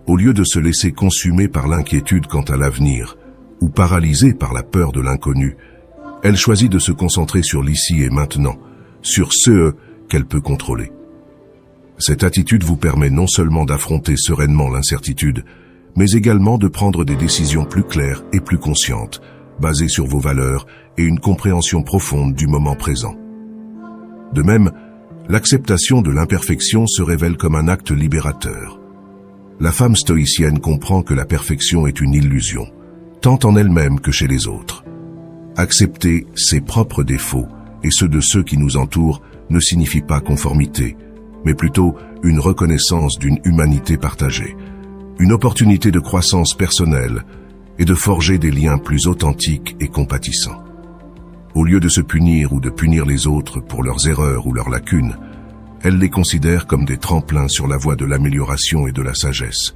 Au lieu de se laisser consumer par l'inquiétude quant à l'avenir ou paralysée par la peur de l'inconnu, elle choisit de se concentrer sur l'ici et maintenant, sur ce qu'elle peut contrôler. Cette attitude vous permet non seulement d'affronter sereinement l'incertitude, mais également de prendre des décisions plus claires et plus conscientes, basées sur vos valeurs et une compréhension profonde du moment présent. De même, l'acceptation de l'imperfection se révèle comme un acte libérateur. La femme stoïcienne comprend que la perfection est une illusion, tant en elle-même que chez les autres. Accepter ses propres défauts et ceux de ceux qui nous entourent ne signifie pas conformité, mais plutôt une reconnaissance d'une humanité partagée, une opportunité de croissance personnelle et de forger des liens plus authentiques et compatissants. Au lieu de se punir ou de punir les autres pour leurs erreurs ou leurs lacunes, elle les considère comme des tremplins sur la voie de l'amélioration et de la sagesse.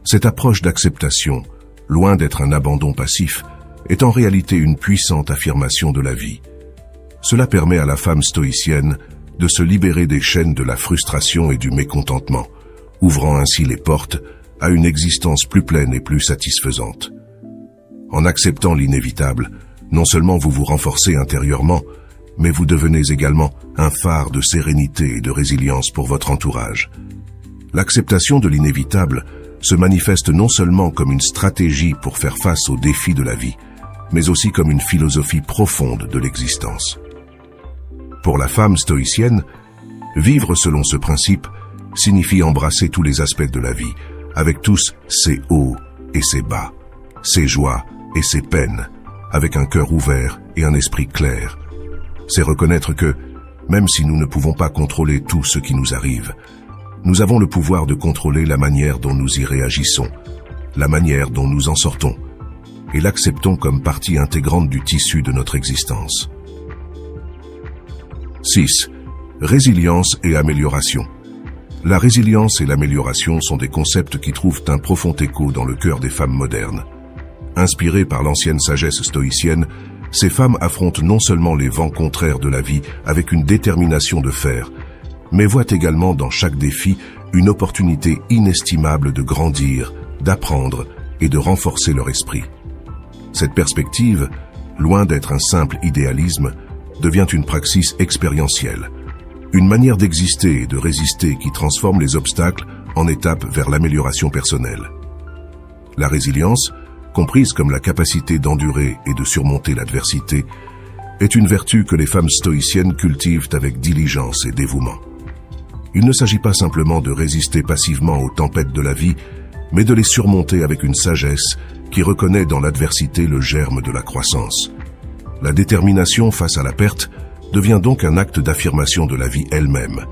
Cette approche d'acceptation, loin d'être un abandon passif, est en réalité une puissante affirmation de la vie. Cela permet à la femme stoïcienne de se libérer des chaînes de la frustration et du mécontentement, ouvrant ainsi les portes à une existence plus pleine et plus satisfaisante. En acceptant l'inévitable, non seulement vous vous renforcez intérieurement, mais vous devenez également un phare de sérénité et de résilience pour votre entourage. L'acceptation de l'inévitable se manifeste non seulement comme une stratégie pour faire face aux défis de la vie, mais aussi comme une philosophie profonde de l'existence. Pour la femme stoïcienne, vivre selon ce principe signifie embrasser tous les aspects de la vie, avec tous ses hauts et ses bas, ses joies et ses peines, avec un cœur ouvert et un esprit clair. C'est reconnaître que, même si nous ne pouvons pas contrôler tout ce qui nous arrive, nous avons le pouvoir de contrôler la manière dont nous y réagissons, la manière dont nous en sortons, et l'acceptons comme partie intégrante du tissu de notre existence. 6. Résilience et amélioration. La résilience et l'amélioration sont des concepts qui trouvent un profond écho dans le cœur des femmes modernes. Inspirées par l'ancienne sagesse stoïcienne, ces femmes affrontent non seulement les vents contraires de la vie avec une détermination de fer, mais voient également dans chaque défi une opportunité inestimable de grandir, d'apprendre et de renforcer leur esprit. Cette perspective, loin d'être un simple idéalisme, devient une praxis expérientielle, une manière d'exister et de résister qui transforme les obstacles en étapes vers l'amélioration personnelle. La résilience, comprise comme la capacité d'endurer et de surmonter l'adversité, est une vertu que les femmes stoïciennes cultivent avec diligence et dévouement. Il ne s'agit pas simplement de résister passivement aux tempêtes de la vie, mais de les surmonter avec une sagesse qui reconnaît dans l'adversité le germe de la croissance. La détermination face à la perte devient donc un acte d'affirmation de la vie elle-même,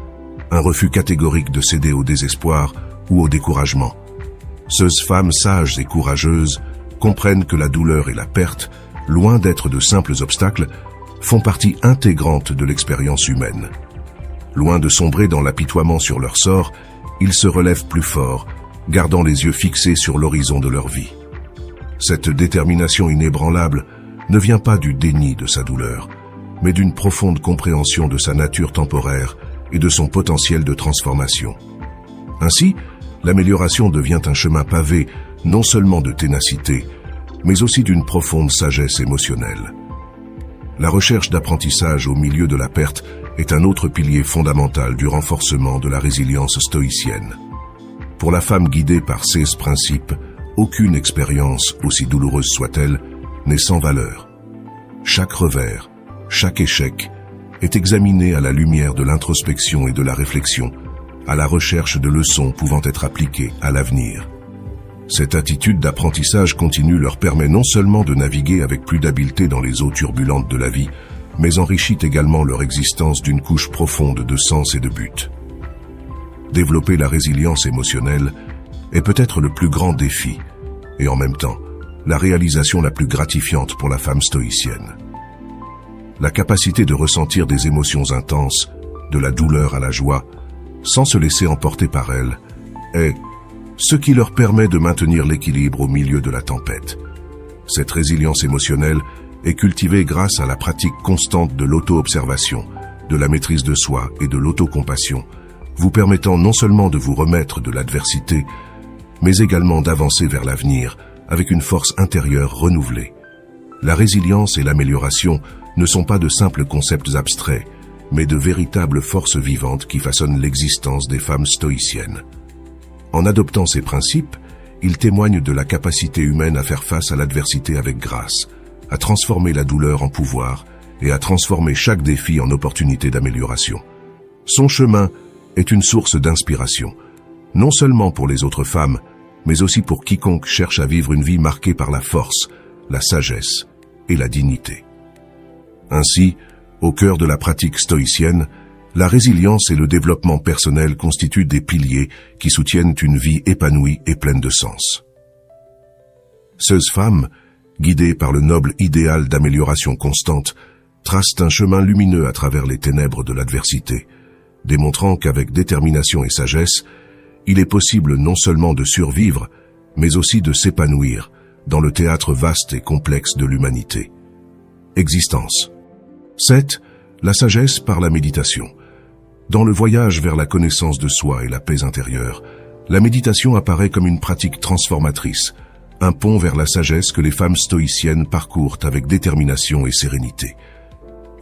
un refus catégorique de céder au désespoir ou au découragement. Ces femmes sages et courageuses comprennent que la douleur et la perte, loin d'être de simples obstacles, font partie intégrante de l'expérience humaine. Loin de sombrer dans l'apitoiement sur leur sort, ils se relèvent plus forts, gardant les yeux fixés sur l'horizon de leur vie. Cette détermination inébranlable ne vient pas du déni de sa douleur, mais d'une profonde compréhension de sa nature temporaire et de son potentiel de transformation. Ainsi, l'amélioration devient un chemin pavé non seulement de ténacité, mais aussi d'une profonde sagesse émotionnelle. La recherche d'apprentissage au milieu de la perte est un autre pilier fondamental du renforcement de la résilience stoïcienne. Pour la femme guidée par ces principes, aucune expérience, aussi douloureuse soit-elle, n'est sans valeur. Chaque revers, chaque échec est examiné à la lumière de l'introspection et de la réflexion, à la recherche de leçons pouvant être appliquées à l'avenir. Cette attitude d'apprentissage continu leur permet non seulement de naviguer avec plus d'habileté dans les eaux turbulentes de la vie, mais enrichit également leur existence d'une couche profonde de sens et de but. Développer la résilience émotionnelle est peut-être le plus grand défi, et en même temps, la réalisation la plus gratifiante pour la femme stoïcienne. La capacité de ressentir des émotions intenses, de la douleur à la joie, sans se laisser emporter par elles, est ce qui leur permet de maintenir l'équilibre au milieu de la tempête. Cette résilience émotionnelle est cultivée grâce à la pratique constante de l'auto-observation, de la maîtrise de soi et de l'autocompassion, vous permettant non seulement de vous remettre de l'adversité, mais également d'avancer vers l'avenir avec une force intérieure renouvelée. La résilience et l'amélioration ne sont pas de simples concepts abstraits, mais de véritables forces vivantes qui façonnent l'existence des femmes stoïciennes. En adoptant ces principes, ils témoignent de la capacité humaine à faire face à l'adversité avec grâce, à transformer la douleur en pouvoir et à transformer chaque défi en opportunité d'amélioration. Son chemin est une source d'inspiration, non seulement pour les autres femmes, mais aussi pour quiconque cherche à vivre une vie marquée par la force, la sagesse et la dignité. Ainsi, au cœur de la pratique stoïcienne, la résilience et le développement personnel constituent des piliers qui soutiennent une vie épanouie et pleine de sens. Ces femmes, guidées par le noble idéal d'amélioration constante, tracent un chemin lumineux à travers les ténèbres de l'adversité, démontrant qu'avec détermination et sagesse, il est possible non seulement de survivre, mais aussi de s'épanouir dans le théâtre vaste et complexe de l'humanité. Existence. 7. La sagesse par la méditation. Dans le voyage vers la connaissance de soi et la paix intérieure, la méditation apparaît comme une pratique transformatrice, un pont vers la sagesse que les femmes stoïciennes parcourent avec détermination et sérénité.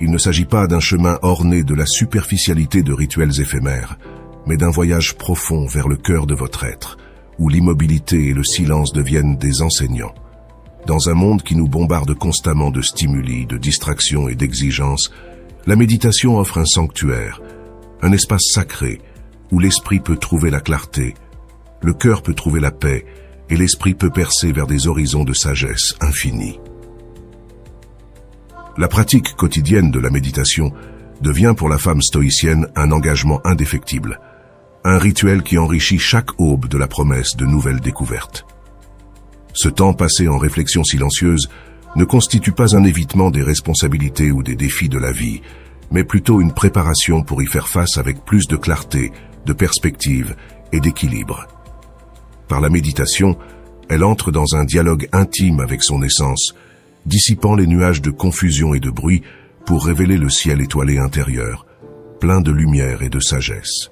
Il ne s'agit pas d'un chemin orné de la superficialité de rituels éphémères, mais d'un voyage profond vers le cœur de votre être, où l'immobilité et le silence deviennent des enseignants. Dans un monde qui nous bombarde constamment de stimuli, de distractions et d'exigences, la méditation offre un sanctuaire, un espace sacré, où l'esprit peut trouver la clarté, le cœur peut trouver la paix, et l'esprit peut percer vers des horizons de sagesse infinie. La pratique quotidienne de la méditation devient pour la femme stoïcienne un engagement indéfectible, un rituel qui enrichit chaque aube de la promesse de nouvelles découvertes. Ce temps passé en réflexion silencieuse ne constitue pas un évitement des responsabilités ou des défis de la vie, mais plutôt une préparation pour y faire face avec plus de clarté, de perspective et d'équilibre. Par la méditation, elle entre dans un dialogue intime avec son essence, dissipant les nuages de confusion et de bruit pour révéler le ciel étoilé intérieur, plein de lumière et de sagesse.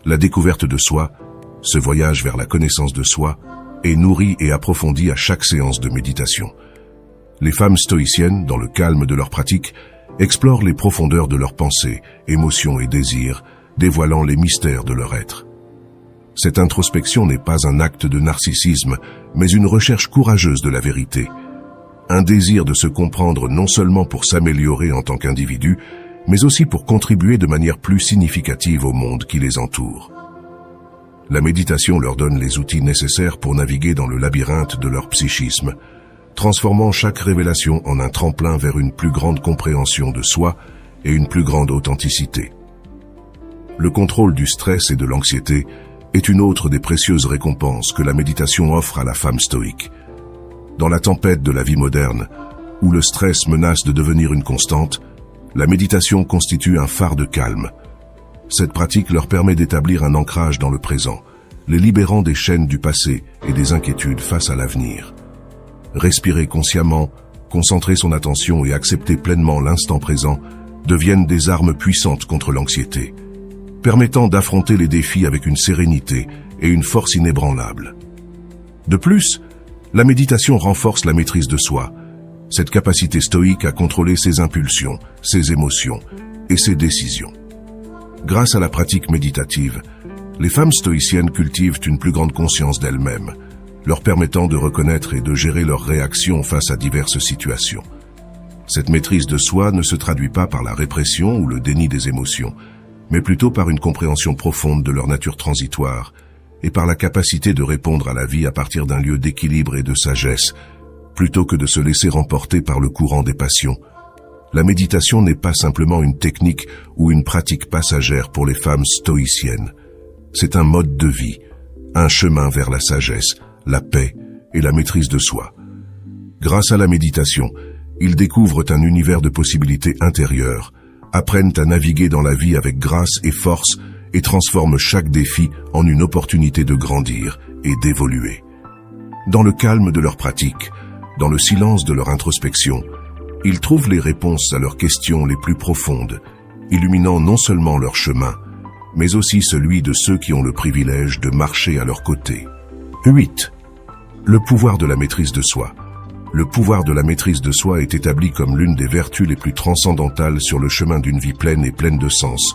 La découverte de soi, ce voyage vers la connaissance de soi, est nourri et approfondi à chaque séance de méditation. Les femmes stoïciennes, dans le calme de leur pratique, explorent les profondeurs de leurs pensées, émotions et désirs, dévoilant les mystères de leur être. Cette introspection n'est pas un acte de narcissisme, mais une recherche courageuse de la vérité. Un désir de se comprendre non seulement pour s'améliorer en tant qu'individu, mais aussi pour contribuer de manière plus significative au monde qui les entoure. La méditation leur donne les outils nécessaires pour naviguer dans le labyrinthe de leur psychisme, transformant chaque révélation en un tremplin vers une plus grande compréhension de soi et une plus grande authenticité. Le contrôle du stress et de l'anxiété est une autre des précieuses récompenses que la méditation offre à la femme stoïque. Dans la tempête de la vie moderne, où le stress menace de devenir une constante, la méditation constitue un phare de calme. Cette pratique leur permet d'établir un ancrage dans le présent, les libérant des chaînes du passé et des inquiétudes face à l'avenir. Respirer consciemment, concentrer son attention et accepter pleinement l'instant présent deviennent des armes puissantes contre l'anxiété, permettant d'affronter les défis avec une sérénité et une force inébranlable. De plus, la méditation renforce la maîtrise de soi, cette capacité stoïque à contrôler ses impulsions, ses émotions et ses décisions. Grâce à la pratique méditative, les femmes stoïciennes cultivent une plus grande conscience d'elles-mêmes, leur permettant de reconnaître et de gérer leurs réactions face à diverses situations. Cette maîtrise de soi ne se traduit pas par la répression ou le déni des émotions, mais plutôt par une compréhension profonde de leur nature transitoire et par la capacité de répondre à la vie à partir d'un lieu d'équilibre et de sagesse, plutôt que de se laisser emporter par le courant des passions. La méditation n'est pas simplement une technique ou une pratique passagère pour les femmes stoïciennes. C'est un mode de vie, un chemin vers la sagesse, la paix et la maîtrise de soi. Grâce à la méditation, ils découvrent un univers de possibilités intérieures, apprennent à naviguer dans la vie avec grâce et force et transforment chaque défi en une opportunité de grandir et d'évoluer. Dans le calme de leur pratique, dans le silence de leur introspection, ils trouvent les réponses à leurs questions les plus profondes, illuminant non seulement leur chemin, mais aussi celui de ceux qui ont le privilège de marcher à leur côté. 8. Le pouvoir de la maîtrise de soi. Le pouvoir de la maîtrise de soi est établi comme l'une des vertus les plus transcendantales sur le chemin d'une vie pleine et pleine de sens,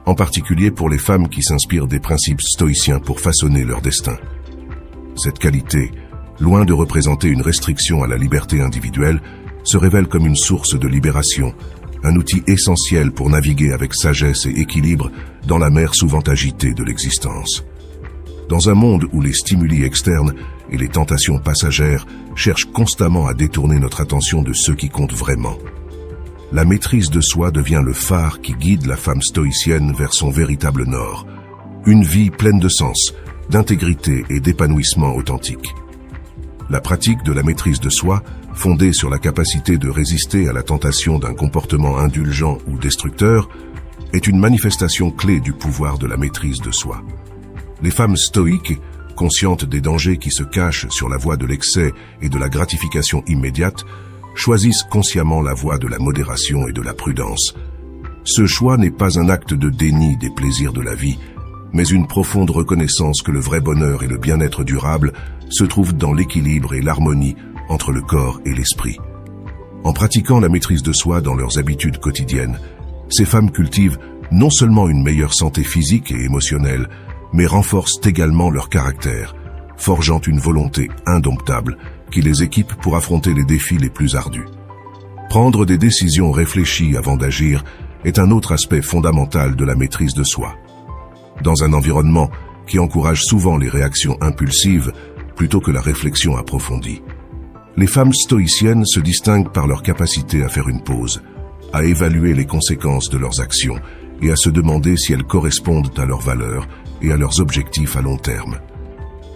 en particulier pour les femmes qui s'inspirent des principes stoïciens pour façonner leur destin. Cette qualité, loin de représenter une restriction à la liberté individuelle, se révèle comme une source de libération, un outil essentiel pour naviguer avec sagesse et équilibre dans la mer souvent agitée de l'existence. Dans un monde où les stimuli externes et les tentations passagères cherchent constamment à détourner notre attention de ce qui compte vraiment, la maîtrise de soi devient le phare qui guide la femme stoïcienne vers son véritable nord, une vie pleine de sens, d'intégrité et d'épanouissement authentique. La pratique de la maîtrise de soi, fondée sur la capacité de résister à la tentation d'un comportement indulgent ou destructeur, est une manifestation clé du pouvoir de la maîtrise de soi. Les femmes stoïques, conscientes des dangers qui se cachent sur la voie de l'excès et de la gratification immédiate, choisissent consciemment la voie de la modération et de la prudence. Ce choix n'est pas un acte de déni des plaisirs de la vie, mais une profonde reconnaissance que le vrai bonheur et le bien-être durable se trouvent dans l'équilibre et l'harmonie entre le corps et l'esprit. En pratiquant la maîtrise de soi dans leurs habitudes quotidiennes, ces femmes cultivent non seulement une meilleure santé physique et émotionnelle, mais renforcent également leur caractère, forgeant une volonté indomptable qui les équipe pour affronter les défis les plus ardus. Prendre des décisions réfléchies avant d'agir est un autre aspect fondamental de la maîtrise de soi. Dans un environnement qui encourage souvent les réactions impulsives plutôt que la réflexion approfondie, les femmes stoïciennes se distinguent par leur capacité à faire une pause, à évaluer les conséquences de leurs actions et à se demander si elles correspondent à leurs valeurs et à leurs objectifs à long terme.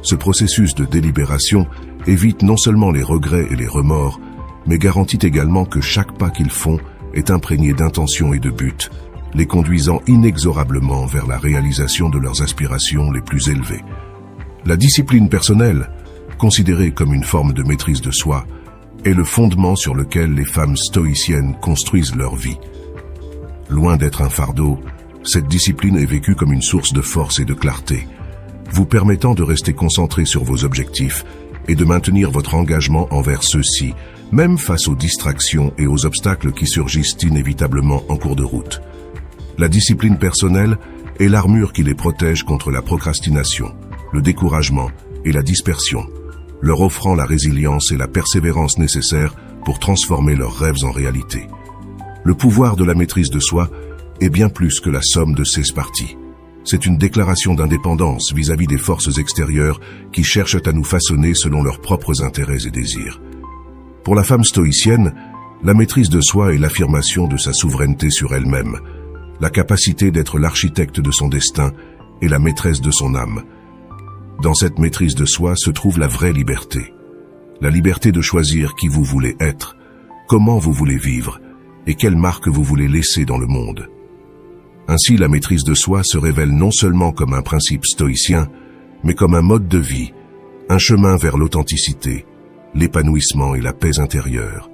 Ce processus de délibération évite non seulement les regrets et les remords, mais garantit également que chaque pas qu'ils font est imprégné d'intention et de but, les conduisant inexorablement vers la réalisation de leurs aspirations les plus élevées. La discipline personnelle, considérée comme une forme de maîtrise de soi, est le fondement sur lequel les femmes stoïciennes construisent leur vie. Loin d'être un fardeau, cette discipline est vécue comme une source de force et de clarté, vous permettant de rester concentré sur vos objectifs et de maintenir votre engagement envers ceux-ci, même face aux distractions et aux obstacles qui surgissent inévitablement en cours de route. La discipline personnelle est l'armure qui les protège contre la procrastination, le découragement et la dispersion, leur offrant la résilience et la persévérance nécessaires pour transformer leurs rêves en réalité. Le pouvoir de la maîtrise de soi est bien plus que la somme de ses parties. C'est une déclaration d'indépendance vis-à-vis des forces extérieures qui cherchent à nous façonner selon leurs propres intérêts et désirs. Pour la femme stoïcienne, la maîtrise de soi est l'affirmation de sa souveraineté sur elle-même, la capacité d'être l'architecte de son destin et la maîtresse de son âme. Dans cette maîtrise de soi se trouve la vraie liberté. La liberté de choisir qui vous voulez être, comment vous voulez vivre et quelle marque vous voulez laisser dans le monde. Ainsi, la maîtrise de soi se révèle non seulement comme un principe stoïcien, mais comme un mode de vie, un chemin vers l'authenticité, l'épanouissement et la paix intérieure.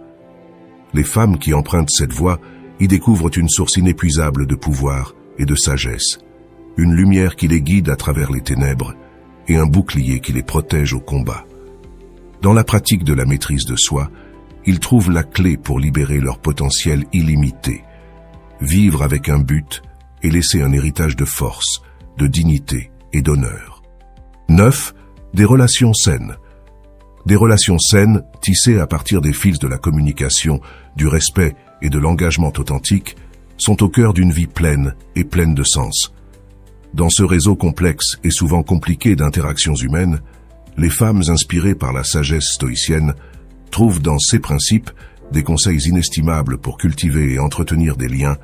Les femmes qui empruntent cette voie y découvrent une source inépuisable de pouvoir et de sagesse, une lumière qui les guide à travers les ténèbres et un bouclier qui les protège au combat. Dans la pratique de la maîtrise de soi, ils trouvent la clé pour libérer leur potentiel illimité, vivre avec un but et laisser un héritage de force, de dignité et d'honneur. 9. Des relations saines. Des relations saines, tissées à partir des fils de la communication, du respect et de l'engagement authentique, sont au cœur d'une vie pleine et pleine de sens. Dans ce réseau complexe et souvent compliqué d'interactions humaines, les femmes inspirées par la sagesse stoïcienne trouvent dans ces principes des conseils inestimables pour cultiver et entretenir des liens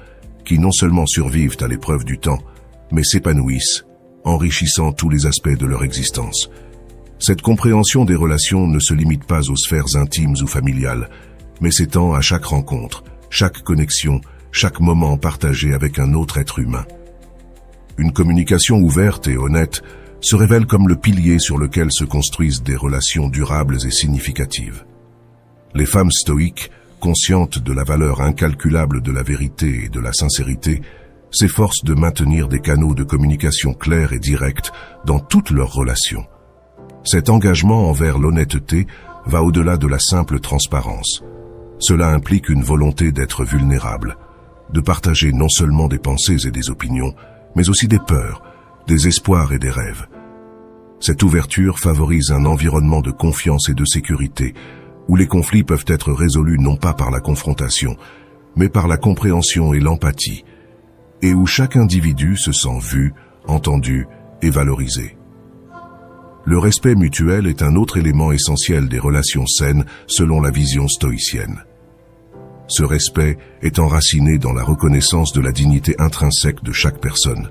qui non seulement survivent à l'épreuve du temps, mais s'épanouissent enrichissant tous les aspects de leur existence. Cette compréhension des relations ne se limite pas aux sphères intimes ou familiales, mais s'étend à chaque rencontre, chaque connexion, chaque moment partagé avec un autre être humain. Une communication ouverte et honnête se révèle comme le pilier sur lequel se construisent des relations durables et significatives. Les femmes stoïques, conscientes de la valeur incalculable de la vérité et de la sincérité, s'efforcent de maintenir des canaux de communication clairs et directs dans toutes leurs relations. Cet engagement envers l'honnêteté va au-delà de la simple transparence. Cela implique une volonté d'être vulnérable, de partager non seulement des pensées et des opinions, mais aussi des peurs, des espoirs et des rêves. Cette ouverture favorise un environnement de confiance et de sécurité, où les conflits peuvent être résolus non pas par la confrontation, mais par la compréhension et l'empathie, et où chaque individu se sent vu, entendu et valorisé. Le respect mutuel est un autre élément essentiel des relations saines selon la vision stoïcienne. Ce respect est enraciné dans la reconnaissance de la dignité intrinsèque de chaque personne,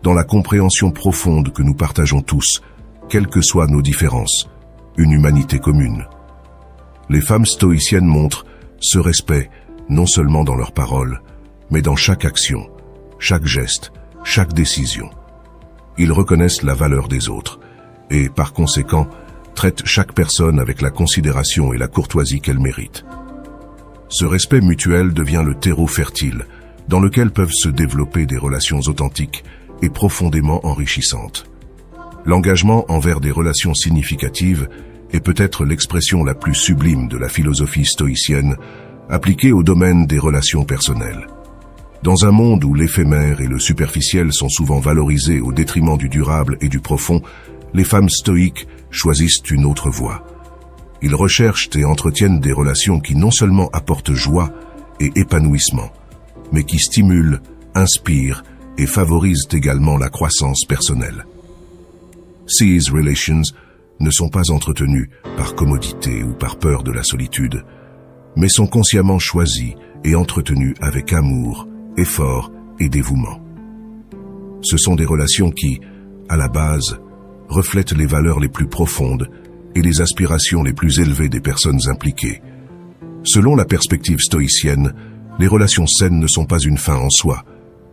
dans la compréhension profonde que nous partageons tous, quelles que soient nos différences, une humanité commune. Les femmes stoïciennes montrent ce respect non seulement dans leurs paroles, mais dans chaque action, chaque geste, chaque décision. Ils reconnaissent la valeur des autres et, par conséquent, traitent chaque personne avec la considération et la courtoisie qu'elle mérite. Ce respect mutuel devient le terreau fertile dans lequel peuvent se développer des relations authentiques et profondément enrichissantes. L'engagement envers des relations significatives est peut-être l'expression la plus sublime de la philosophie stoïcienne appliquée au domaine des relations personnelles. Dans un monde où l'éphémère et le superficiel sont souvent valorisés au détriment du durable et du profond, les femmes stoïques choisissent une autre voie. Ils recherchent et entretiennent des relations qui non seulement apportent joie et épanouissement, mais qui stimulent, inspirent et favorisent également la croissance personnelle. These relations ne sont pas entretenues par commodité ou par peur de la solitude, mais sont consciemment choisies et entretenues avec amour, effort et dévouement. Ce sont des relations qui, à la base, reflètent les valeurs les plus profondes et les aspirations les plus élevées des personnes impliquées. Selon la perspective stoïcienne, les relations saines ne sont pas une fin en soi,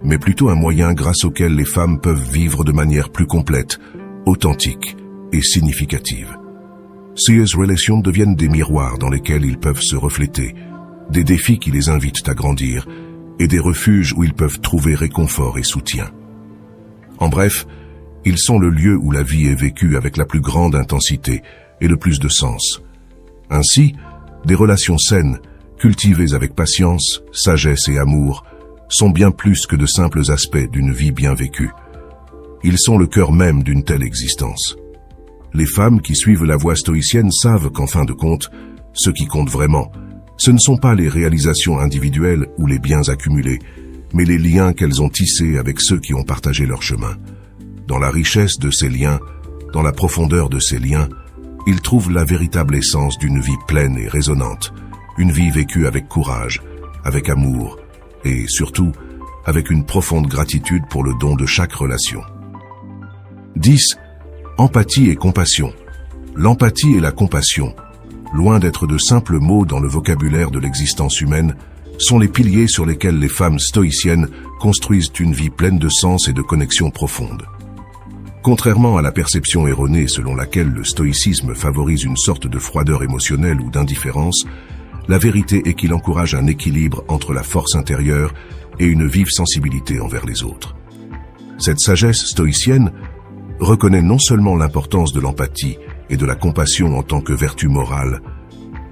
mais plutôt un moyen grâce auquel les femmes peuvent vivre de manière plus complète, authentique et significative. Ces relations deviennent des miroirs dans lesquels ils peuvent se refléter, des défis qui les invitent à grandir et des refuges où ils peuvent trouver réconfort et soutien. En bref, ils sont le lieu où la vie est vécue avec la plus grande intensité et le plus de sens. Ainsi, des relations saines, cultivées avec patience, sagesse et amour, sont bien plus que de simples aspects d'une vie bien vécue. Ils sont le cœur même d'une telle existence. Les femmes qui suivent la voie stoïcienne savent qu'en fin de compte, ce qui compte vraiment, ce ne sont pas les réalisations individuelles ou les biens accumulés, mais les liens qu'elles ont tissés avec ceux qui ont partagé leur chemin. Dans la richesse de ces liens, dans la profondeur de ces liens, ils trouvent la véritable essence d'une vie pleine et résonnante, une vie vécue avec courage, avec amour et, surtout, avec une profonde gratitude pour le don de chaque relation. 10. Empathie et compassion. L'empathie et la compassion, loin d'être de simples mots dans le vocabulaire de l'existence humaine, sont les piliers sur lesquels les femmes stoïciennes construisent une vie pleine de sens et de connexion profonde. Contrairement à la perception erronée selon laquelle le stoïcisme favorise une sorte de froideur émotionnelle ou d'indifférence, la vérité est qu'il encourage un équilibre entre la force intérieure et une vive sensibilité envers les autres. Cette sagesse stoïcienne reconnaît non seulement l'importance de l'empathie et de la compassion en tant que vertu morale,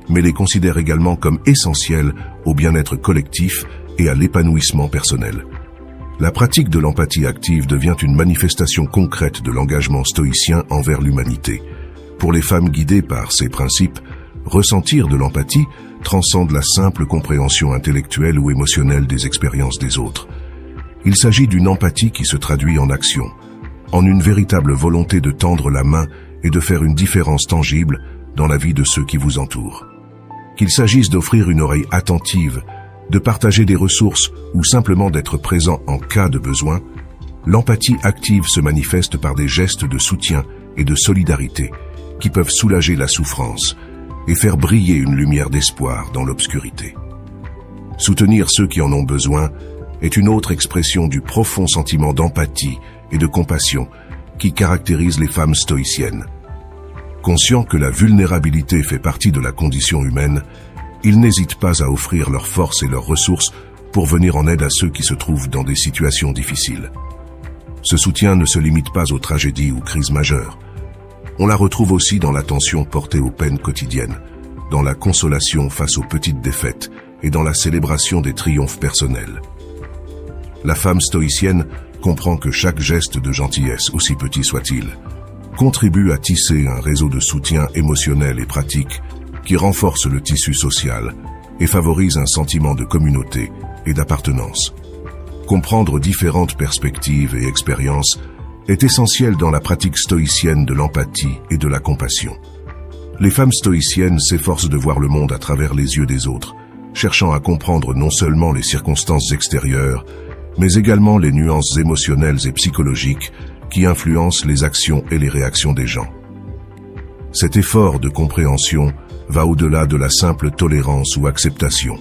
mais les considère également comme essentielles au bien-être collectif et à l'épanouissement personnel. La pratique de l'empathie active devient une manifestation concrète de l'engagement stoïcien envers l'humanité. Pour les femmes guidées par ces principes, ressentir de l'empathie transcende la simple compréhension intellectuelle ou émotionnelle des expériences des autres. Il s'agit d'une empathie qui se traduit en action, en une véritable volonté de tendre la main et de faire une différence tangible dans la vie de ceux qui vous entourent. Qu'il s'agisse d'offrir une oreille attentive, de partager des ressources ou simplement d'être présent en cas de besoin, L'empathie active se manifeste par des gestes de soutien et de solidarité qui peuvent soulager la souffrance et faire briller une lumière d'espoir dans l'obscurité. Soutenir ceux qui en ont besoin est une autre expression du profond sentiment d'empathie et de compassion qui caractérise les femmes stoïciennes. Conscients que la vulnérabilité fait partie de la condition humaine, ils n'hésitent pas à offrir leurs forces et leurs ressources pour venir en aide à ceux qui se trouvent dans des situations difficiles. Ce soutien ne se limite pas aux tragédies ou crises majeures. On la retrouve aussi dans l'attention portée aux peines quotidiennes, dans la consolation face aux petites défaites et dans la célébration des triomphes personnels. La femme stoïcienne comprend que chaque geste de gentillesse, aussi petit soit-il, contribue à tisser un réseau de soutien émotionnel et pratique qui renforce le tissu social et favorise un sentiment de communauté et d'appartenance. Comprendre différentes perspectives et expériences est essentiel dans la pratique stoïcienne de l'empathie et de la compassion. Les femmes stoïciennes s'efforcent de voir le monde à travers les yeux des autres, cherchant à comprendre non seulement les circonstances extérieures, mais également les nuances émotionnelles et psychologiques qui influencent les actions et les réactions des gens. Cet effort de compréhension va au-delà de la simple tolérance ou acceptation,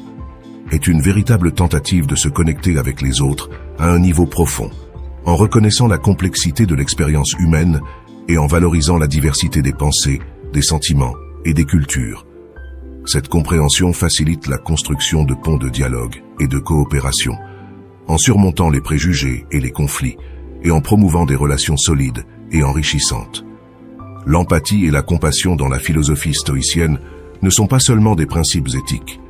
est une véritable tentative de se connecter avec les autres à un niveau profond, en reconnaissant la complexité de l'expérience humaine et en valorisant la diversité des pensées, des sentiments et des cultures. Cette compréhension facilite la construction de ponts de dialogue et de coopération, en surmontant les préjugés et les conflits, et en promouvant des relations solides et enrichissantes. L'empathie et la compassion dans la philosophie stoïcienne ne sont pas seulement des principes éthiques.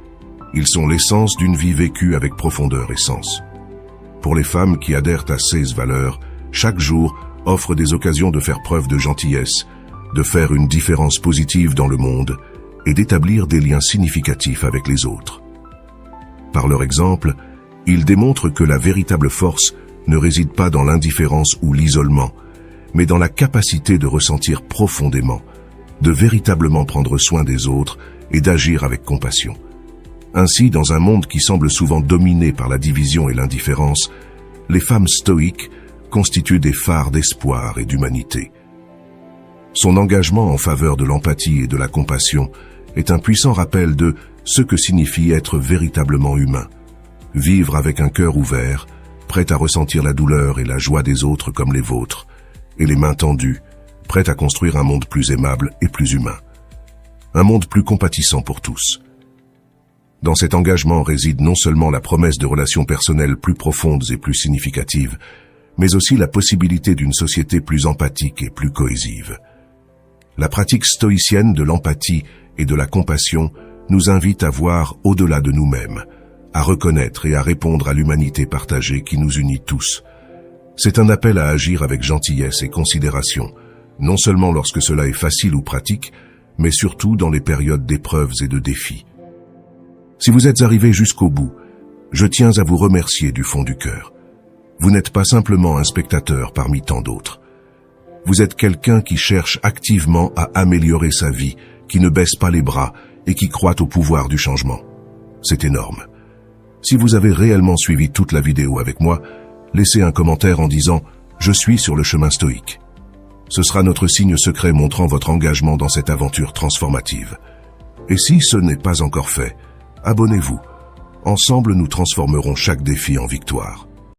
Ils sont l'essence d'une vie vécue avec profondeur et sens. Pour les femmes qui adhèrent à ces valeurs, chaque jour offre des occasions de faire preuve de gentillesse, de faire une différence positive dans le monde et d'établir des liens significatifs avec les autres. Par leur exemple, ils démontrent que la véritable force ne réside pas dans l'indifférence ou l'isolement, mais dans la capacité de ressentir profondément, de véritablement prendre soin des autres et d'agir avec compassion. Ainsi, dans un monde qui semble souvent dominé par la division et l'indifférence, les femmes stoïques constituent des phares d'espoir et d'humanité. Son engagement en faveur de l'empathie et de la compassion est un puissant rappel de ce que signifie être véritablement humain. Vivre avec un cœur ouvert, prêt à ressentir la douleur et la joie des autres comme les vôtres, et les mains tendues, prêt à construire un monde plus aimable et plus humain. Un monde plus compatissant pour tous. Dans cet engagement réside non seulement la promesse de relations personnelles plus profondes et plus significatives, mais aussi la possibilité d'une société plus empathique et plus cohésive. La pratique stoïcienne de l'empathie et de la compassion nous invite à voir au-delà de nous-mêmes, à reconnaître et à répondre à l'humanité partagée qui nous unit tous. C'est un appel à agir avec gentillesse et considération, non seulement lorsque cela est facile ou pratique, mais surtout dans les périodes d'épreuves et de défis. Si vous êtes arrivé jusqu'au bout, je tiens à vous remercier du fond du cœur. Vous n'êtes pas simplement un spectateur parmi tant d'autres. Vous êtes quelqu'un qui cherche activement à améliorer sa vie, qui ne baisse pas les bras et qui croit au pouvoir du changement. C'est énorme. Si vous avez réellement suivi toute la vidéo avec moi, laissez un commentaire en disant « Je suis sur le chemin stoïque ». Ce sera notre signe secret montrant votre engagement dans cette aventure transformative. Et si ce n'est pas encore fait, abonnez-vous. Ensemble, nous transformerons chaque défi en victoire.